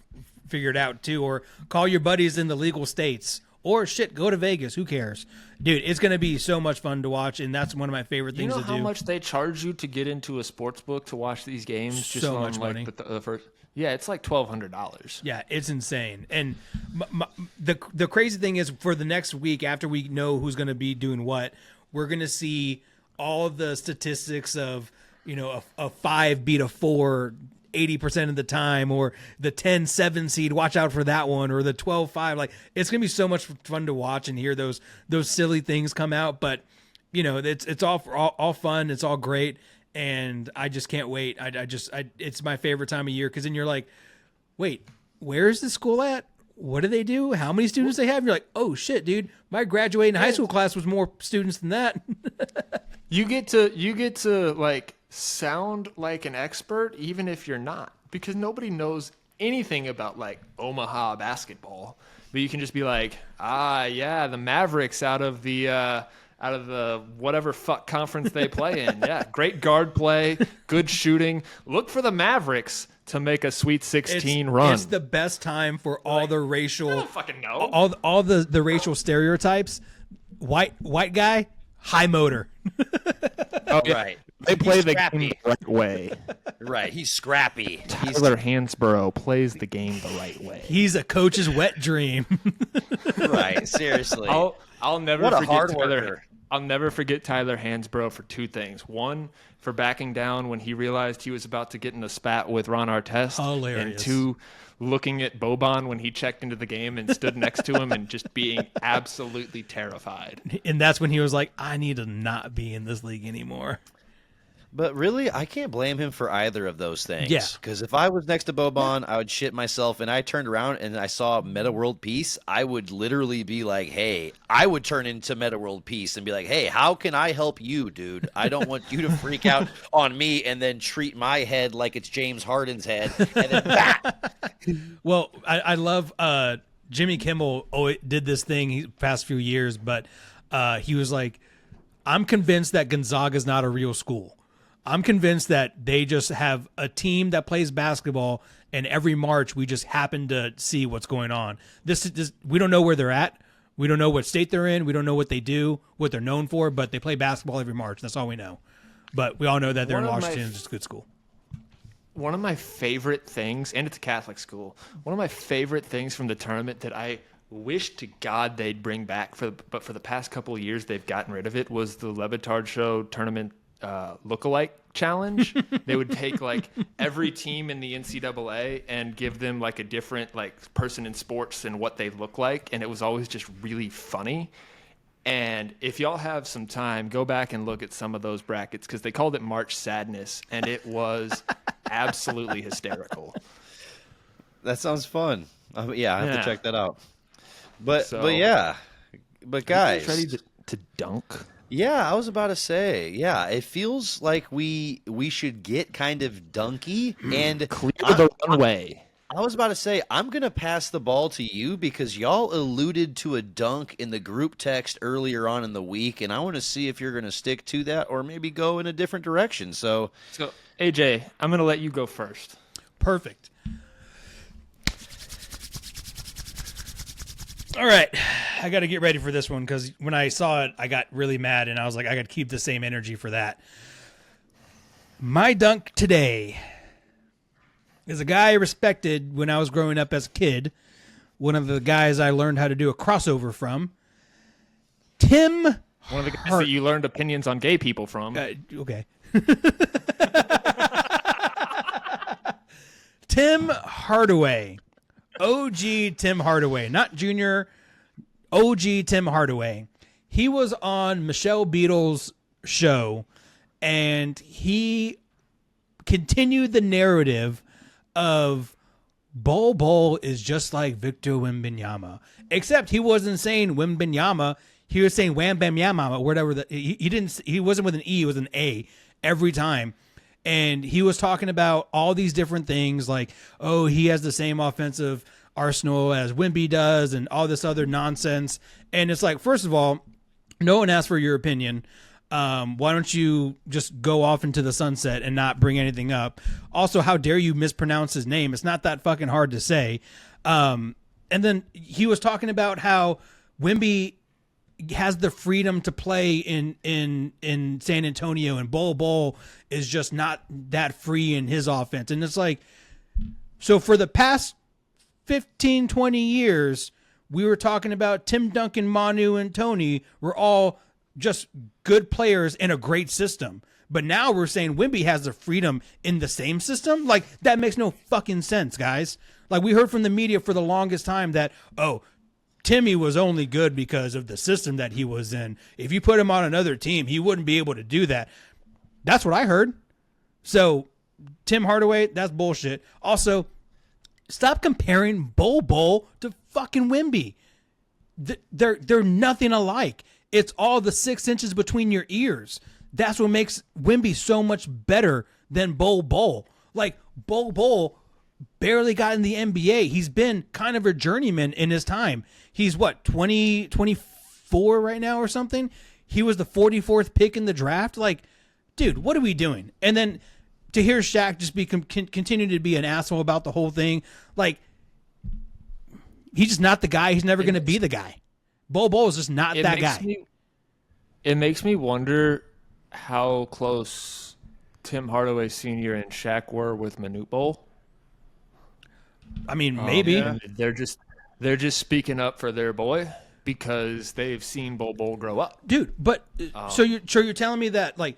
figured out too, or call your buddies in the legal states, or go to Vegas. Who cares, dude? It's gonna be so much fun to watch, and that's one of my favorite things to do. You know how much they charge you to get into a sports book to watch these games? So much money. The first, yeah, it's like $1,200. Yeah, it's insane. And the crazy thing is, for the next week, after we know who's gonna be doing what, we're gonna see all of the statistics of a 5 beat a 4 80% of the time, or the 10-7 seed, watch out for that one, or the 12-5. Like, it's gonna be so much fun to watch and hear those silly things come out. But it's all fun, it's all great, and I just can't wait. It's my favorite time of year, because then you're like, wait, where is the school at? What do they do? How many students they have? You're like, oh shit, dude, my graduating high school class was more students than that. You get to like sound like an expert even if you're not, because nobody knows anything about like Omaha basketball, but you can just be like, yeah, the Mavericks out of the whatever fuck conference they play in. Yeah, great guard play, good shooting. Look for the Mavericks to make a Sweet 16 run. It's the best time for all the racial, I don't fucking know. all the racial stereotypes. White guy, high motor. Oh, right. They play the game the right way. Right. He's scrappy. Tyler Hansborough plays the game the right way. He's a coach's wet dream. Right. Seriously. I'll never what a forget hard worker. I'll never forget Tyler Hansbrough for two things. One, for backing down when he realized he was about to get in a spat with Ron Artest. Hilarious. And two, looking at Boban when he checked into the game and stood next to him and just being absolutely terrified. And that's when he was like, I need to not be in this league anymore. But really, I can't blame him for either of those things. Yeah. Because if I was next to Boban, I would shit myself, and I turned around and I saw Meta World Peace, I would literally be like, hey, I would turn into Meta World Peace and be like, hey, how can I help you, dude? I don't want you to freak out on me and then treat my head like it's James Harden's head. And then, bah! Well, I love Jimmy Kimmel did this thing past few years, but he was like, I'm convinced that Gonzaga's not a real school. I'm convinced that they just have a team that plays basketball, and every March we just happen to see what's going on. This we don't know where they're at. We don't know what state they're in. We don't know what they do, what they're known for, but they play basketball every March. That's all we know. But we all know that they're in Washington. It's a good school. One of my favorite things, and it's a Catholic school, one of my favorite things from the tournament that I wish to God they'd bring back, but for the past couple of years they've gotten rid of it, was the Levitard Show tournament lookalike challenge. They would take like every team in the NCAA and give them like a different like person in sports and what they look like, and it was always just really funny. And if y'all have some time, go back and look at some of those brackets, because they called it March Sadness, and it was absolutely hysterical. That sounds fun. Yeah, I have to check that out. But guys, ready to dunk? Yeah, I was about to say, yeah, it feels like we should get kind of dunky and clear the runway. I was about to say, I'm going to pass the ball to you because y'all alluded to a dunk in the group text earlier on in the week, and I want to see if you're going to stick to that or maybe go in a different direction. So AJ, I'm going to let you go first. Perfect. All right, I got to get ready for this one because when I saw it, I got really mad, and I was like, I got to keep the same energy for that. My dunk today is a guy I respected when I was growing up as a kid, one of the guys I learned how to do a crossover from, Tim. One of the guys that you learned opinions on gay people from. Okay. Tim Hardaway. OG Tim Hardaway, not Junior, OG Tim Hardaway. He was on Michelle Beadle's show, and he continued the narrative of Bol Bol is just like Victor Wembanyama, except he wasn't saying Wembanyama. He was saying Wembanyama or whatever. He wasn't with an E, it was an A every time. And he was talking about all these different things like, oh, he has the same offensive arsenal as Wemby does and all this other nonsense. And it's like, first of all, no one asked for your opinion. Why don't you just go off into the sunset and not bring anything up? Also, how dare you mispronounce his name? It's not that fucking hard to say. And then he was talking about how Wemby has the freedom to play in San Antonio, and Bol Bol is just not that free in his offense. And it's like, so for the past 15, 20 years, we were talking about Tim Duncan, Manu, and Tony were all just good players in a great system. But now we're saying Wemby has the freedom in the same system? Like, that makes no fucking sense, guys. Like, we heard from the media for the longest time that, oh, Timmy was only good because of the system that he was in. If you put him on another team, he wouldn't be able to do that. That's what I heard. So, Tim Hardaway, that's bullshit. Also, stop comparing Bol Bol to fucking Wemby. They're nothing alike. It's all the 6 inches between your ears. That's what makes Wemby so much better than Bol Bol. Like, Bol Bol barely got in the NBA. He's been kind of a journeyman in his time. He's what, 24 right now or something? He was the 44th pick in the draft. Like, dude, what are we doing? And then to hear Shaq just continue to be an asshole about the whole thing, like, he's just not the guy. He's never going to be the guy. Bol Bol is just not that guy. It makes me wonder how close Tim Hardaway Sr. and Shaq were with Manute Bol. I mean, maybe. They're just speaking up for their boy. because they've seen Bol Bol grow up. Dude, but so you're telling me that like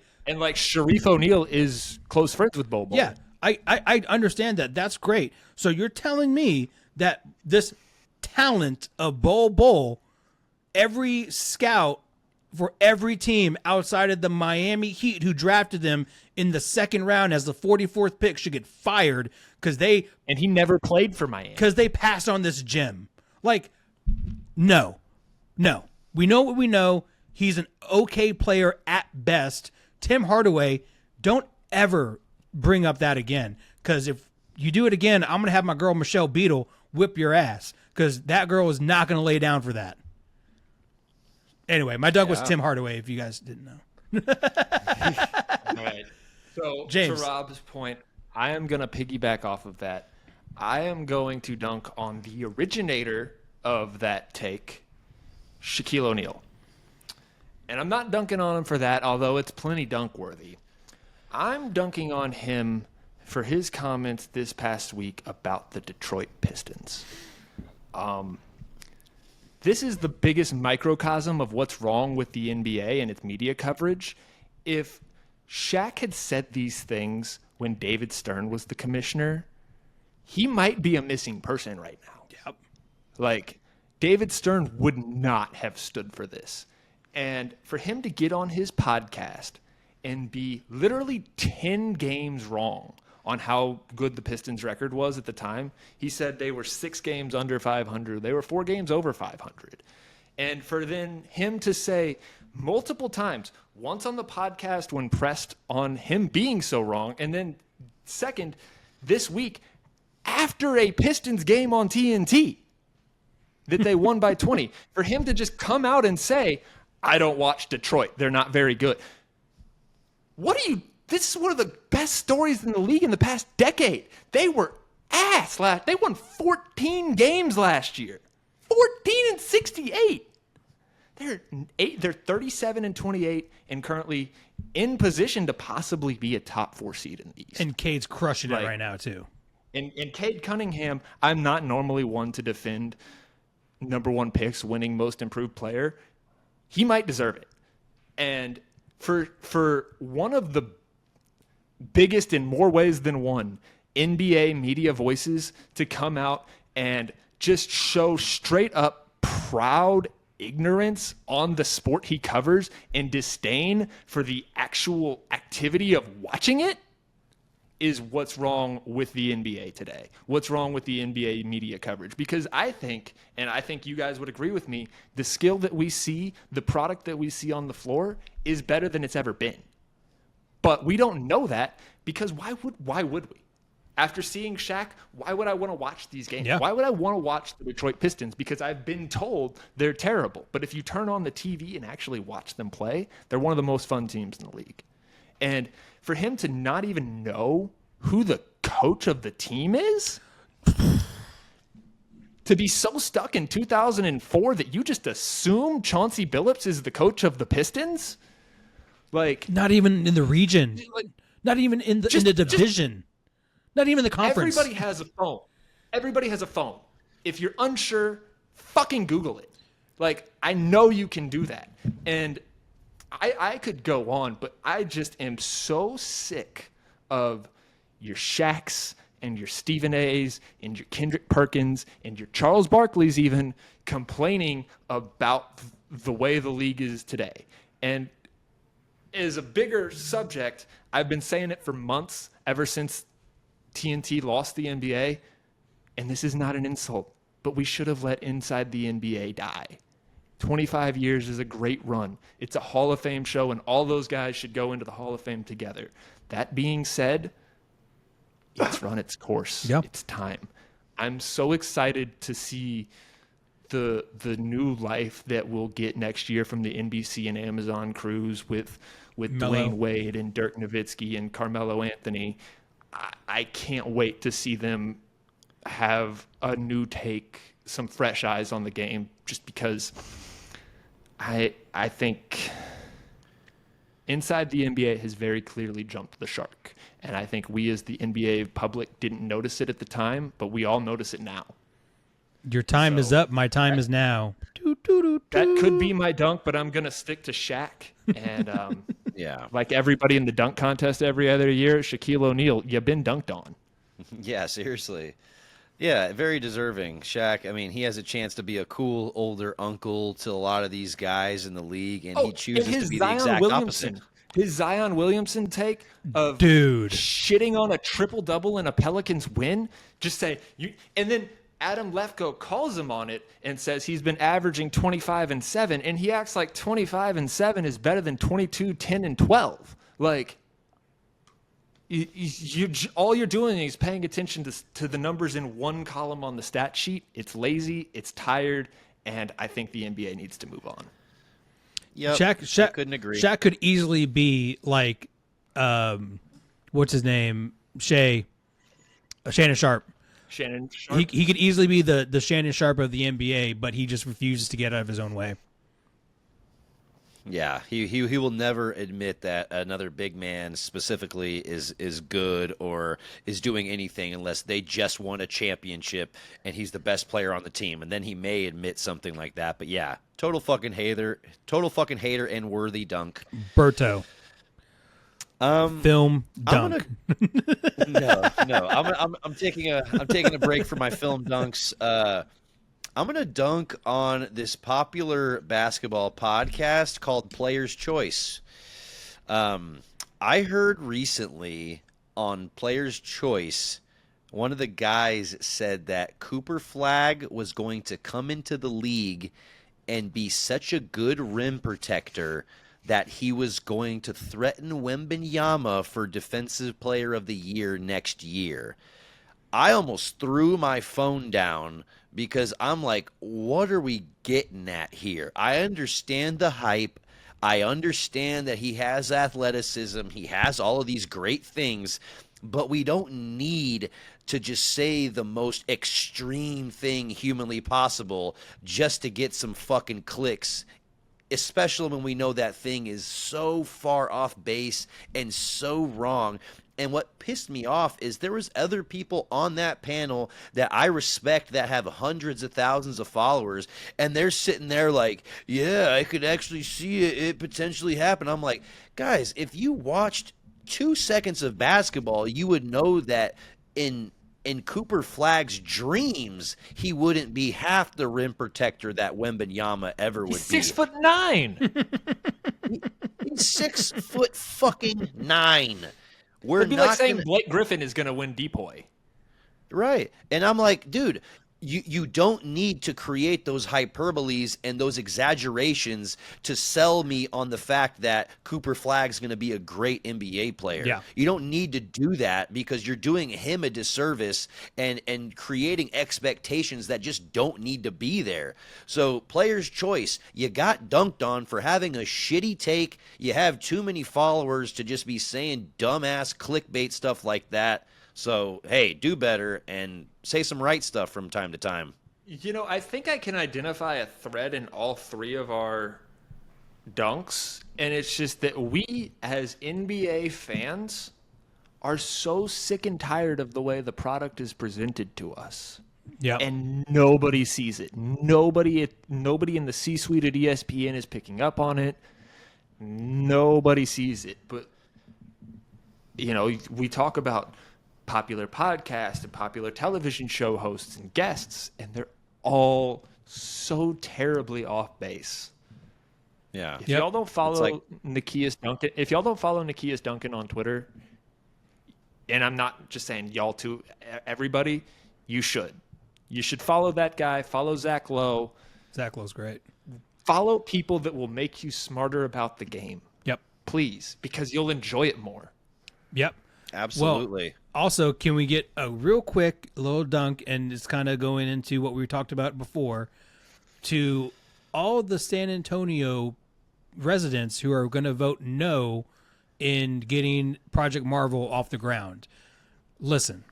Sharif O'Neal is close friends with Bol Bol. Yeah, I understand that. That's great. So you're telling me that this talent of Bol Bol, every scout for every team outside of the Miami Heat who drafted them in the second round as the 44th pick should get fired and he never played for Miami because they passed on this gem. Like, no, we know what we know. He's an okay player at best. Tim Hardaway, don't ever bring up that again, because if you do it again, I'm gonna have my girl Michelle Beadle whip your ass, because that girl is not gonna lay down for that. Anyway, my dunk was Tim Hardaway, if you guys didn't know. All right. So James, to Rob's point, I am going to piggyback off of that. I am going to dunk on the originator of that take, Shaquille O'Neal. And I'm not dunking on him for that, although it's plenty dunk worthy. I'm dunking on him for his comments this past week about the Detroit Pistons. This is the biggest microcosm of what's wrong with the NBA and its media coverage. If Shaq had said these things when David Stern was the commissioner, he might be a missing person right now. Yep. Like, David Stern would not have stood for this. And for him to get on his podcast and be literally 10 games wrong on how good the Pistons record was at the time. He said they were 6 games under 500. They were 4 games over 500. And for then him to say multiple times, once on the podcast when pressed on him being so wrong, and then second, this week after a Pistons game on TNT that they won by 20, for him to just come out and say, I don't watch Detroit. They're not very good. This is one of the best stories in the league in the past decade. They were ass they won 14 games last year. 14-68. They're 37-28 and currently in position to possibly be a top 4 seed in the East. And Cade's crushing it right now too. And Cade Cunningham, I'm not normally one to defend number 1 picks winning most improved player. He might deserve it. And for one of the biggest in more ways than one NBA media voices to come out and just show straight up proud ignorance on the sport he covers and disdain for the actual activity of watching it is what's wrong with the NBA today. What's wrong with the NBA media coverage? Because I think, and I think you guys would agree with me, the skill that we see, the product that we see on the floor is better than it's ever been. But we don't know that because why would we? After seeing Shaq, why would I want to watch these games? Yeah. Why would I want to watch the Detroit Pistons? Because I've been told they're terrible. But if you turn on the TV and actually watch them play, they're one of the most fun teams in the league. And for him to not even know who the coach of the team is, to be so stuck in 2004 that you just assume Chauncey Billups is the coach of the Pistons, like not even in the region, not even in the division, not even the conference. Everybody has a phone. Everybody has a phone. If you're unsure, fucking Google it. Like, I know you can do that. And I could go on, but I just am so sick of your Shaqs and your Stephen A's and your Kendrick Perkins and your Charles Barkley's even complaining about the way the league is today. And as a bigger subject, I've been saying it for months, ever since TNT lost the NBA, and this is not an insult, but we should have let Inside the NBA die. 25 years is a great run. It's a Hall of Fame show, and all those guys should go into the Hall of Fame together. That being said, it's run its course. Yep. It's time. I'm so excited to see the new life that we'll get next year from the NBC and Amazon crews with Dwayne Wade and Dirk Nowitzki and Carmelo Anthony. I can't wait to see them have a new take, some fresh eyes on the game, just because I think Inside the NBA has very clearly jumped the shark. And I think we as the NBA public didn't notice it at the time, but we all notice it now. Your time is up. My time is now. Toot. That could be my dunk, but I'm gonna stick to Shaq. And Yeah. like everybody in the dunk contest every other year, Shaquille O'Neal, you've been dunked on. Yeah, seriously. Yeah, very deserving. Shaq, I mean, he has a chance to be a cool older uncle to a lot of these guys in the league, and he chooses to be the exact opposite. His Zion Williamson take of Dude. shitting on a triple-double in a Pelicans win, just say, and then Adam Lefkoe calls him on it and says he's been averaging 25 and 7, and he acts like 25 and 7 is better than 22, 10, and 12. Like, all you're doing is paying attention to the numbers in one column on the stat sheet. It's lazy, it's tired, and I think the NBA needs to move on. Yep, Shaq couldn't agree. Shaq could easily be like, what's his name? Shannon Sharp. Shannon Sharp. He could easily be the Shannon Sharp of the NBA, but he just refuses to get out of his own way. Yeah, he will never admit that another big man specifically is good or is doing anything unless they just won a championship and he's the best player on the team, and then he may admit something like that. But yeah, total fucking hater and worthy dunk. Berto. Film dunk. I'm taking a break from my film dunks. I'm going to dunk on this popular basketball podcast called Player's Choice. I heard recently on Player's Choice, one of the guys said that Cooper Flagg was going to come into the league and be such a good rim protector that he was going to threaten Wembanyama for Defensive Player of the Year next year. I almost threw my phone down because I'm like, what are we getting at here? I understand the hype. I understand that he has athleticism. He has all of these great things, but we don't need to just say the most extreme thing humanly possible just to get some fucking clicks, especially when we know that thing is so far off base and so wrong. And what pissed me off is there was other people on that panel that I respect that have hundreds of thousands of followers, and they're sitting there like, yeah, I could actually see it potentially happen. I'm like, guys, if you watched 2 seconds of basketball, you would know that in Cooper Flagg's dreams, he wouldn't be half the rim protector that Wembanyama ever would be. 6'9". He's 6'9". It'd be like saying Blake Griffin is going to win Depoy. Right. And I'm like, dude, you don't need to create those hyperboles and those exaggerations to sell me on the fact that Cooper Flagg's going to be a great NBA player. Yeah. You don't need to do that because you're doing him a disservice and creating expectations that just don't need to be there. So Player's Choice, you got dunked on for having a shitty take. You have too many followers to just be saying dumbass clickbait stuff like that. So, hey, do better and say some right stuff from time to time. You know, I think I can identify a thread in all three of our dunks, and it's just that we, as NBA fans, are so sick and tired of the way the product is presented to us. Yeah. And nobody sees it. Nobody in the C-suite at ESPN is picking up on it. Nobody sees it. But, you know, we talk about popular podcast and popular television show hosts and guests, and they're all so terribly off base. Yeah. If y'all don't follow Nikias Duncan on Twitter, and I'm not just saying y'all too, everybody, you should. You should follow that guy. Follow Zach Lowe. Zach Lowe's great. Follow people that will make you smarter about the game. Yep. Please, because you'll enjoy it more. Yep. Absolutely. Well, also, can we get a real quick little dunk, and it's kind of going into what we talked about before, to all the San Antonio residents who are going to vote no in getting Project Marvel off the ground. Listen,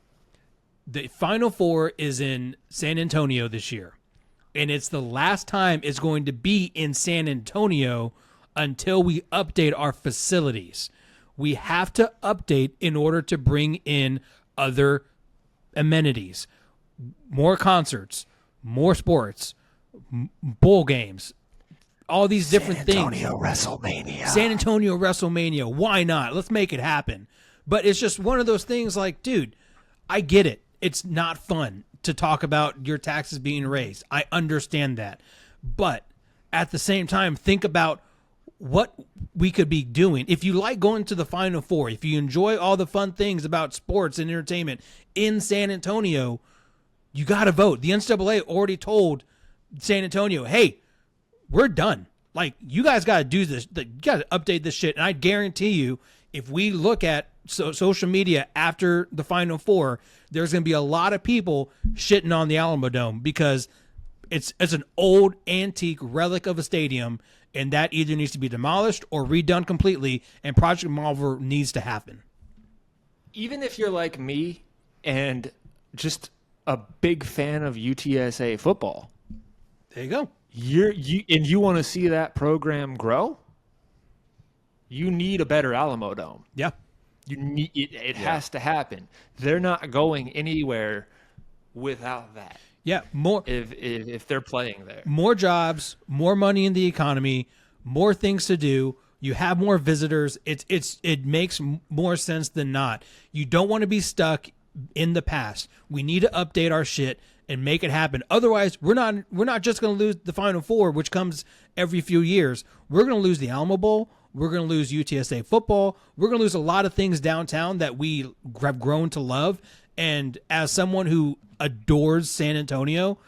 the Final Four is in San Antonio this year, and it's the last time it's going to be in San Antonio until we update our facilities. We have to update in order to bring in other amenities, more concerts, more sports, bowl games, all these different things. San Antonio WrestleMania. Why not? Let's make it happen. But it's just one of those things like, dude, I get it. It's not fun to talk about your taxes being raised. I understand that. But at the same time, think about what we could be doing. If you like going to the Final Four, if you enjoy all the fun things about sports and entertainment in San Antonio, you got to vote. The NCAA already told San Antonio, hey, we're done. Like, you guys got to do this. You got to update this shit. And I guarantee you, if we look at social media after the Final Four, there's going to be a lot of people shitting on the Alamo Dome because it's an old antique relic of a stadium, and that either needs to be demolished or redone completely, and Project Marvel needs to happen. Even if you're like me and just a big fan of UTSA football, there you go. You want to see that program grow, you need a better Alamo Dome. Yeah. You need it has to happen. They're not going anywhere without that. Yeah, more if they're playing there. More jobs, more money in the economy, more things to do. You have more visitors. It makes more sense than not. You don't want to be stuck in the past. We need to update our shit and make it happen. Otherwise, we're not just going to lose the Final Four, which comes every few years. We're going to lose the Alamo Bowl. We're going to lose UTSA football. We're going to lose a lot of things downtown that we have grown to love. And as someone who adores San Antonio,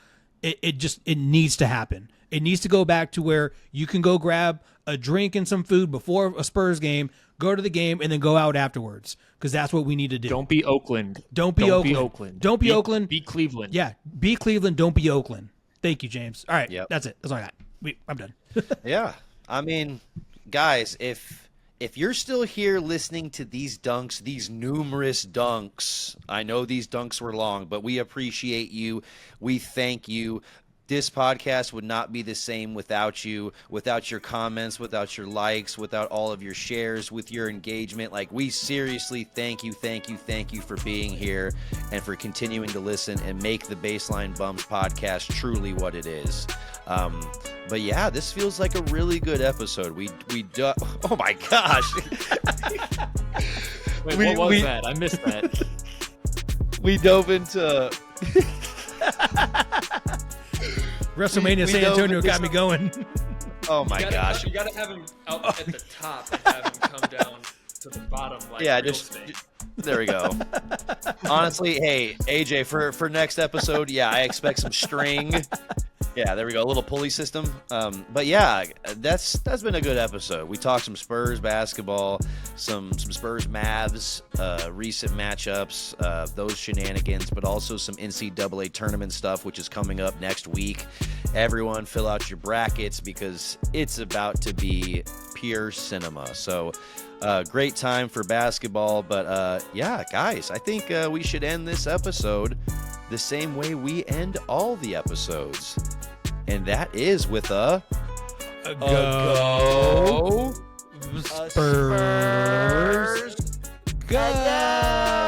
it needs to happen. It needs to go back to where you can go grab a drink and some food before a Spurs game, go to the game, and then go out afterwards, because that's what we need to do. Don't be Oakland. Don't be Oakland. Don't be Oakland. Be Cleveland. Yeah, be Cleveland. Don't be Oakland. Thank you, James. All right, Yep. That's it. That's all I got. I'm done. Yeah. I mean, guys, if you're still here listening to these dunks, these numerous dunks, I know these dunks were long, but we appreciate you. We thank you. This podcast would not be the same without you, without your comments, without your likes, without all of your shares, with your engagement. Like, we seriously thank you for being here and for continuing to listen and make the Baseline Bums podcast truly what it is. But yeah, this feels like a really good episode. Oh my gosh. Wait, what was that? I missed that. We dove into WrestleMania San Antonio got me going. Oh my gosh. You gotta have him out at the top and have him come down to the bottom. Like, yeah, there we go. Honestly, hey, AJ, for next episode, yeah, I expect some string. Yeah, there we go, a little pulley system. But yeah, that's been a good episode. We talked some Spurs basketball, some Spurs Mavs, recent matchups, those shenanigans, but also some NCAA tournament stuff, which is coming up next week. Everyone, fill out your brackets because it's about to be pure cinema. So great time for basketball. But yeah, guys, I think we should end this episode the same way we end all the episodes. And that is with a go Spurs. Go!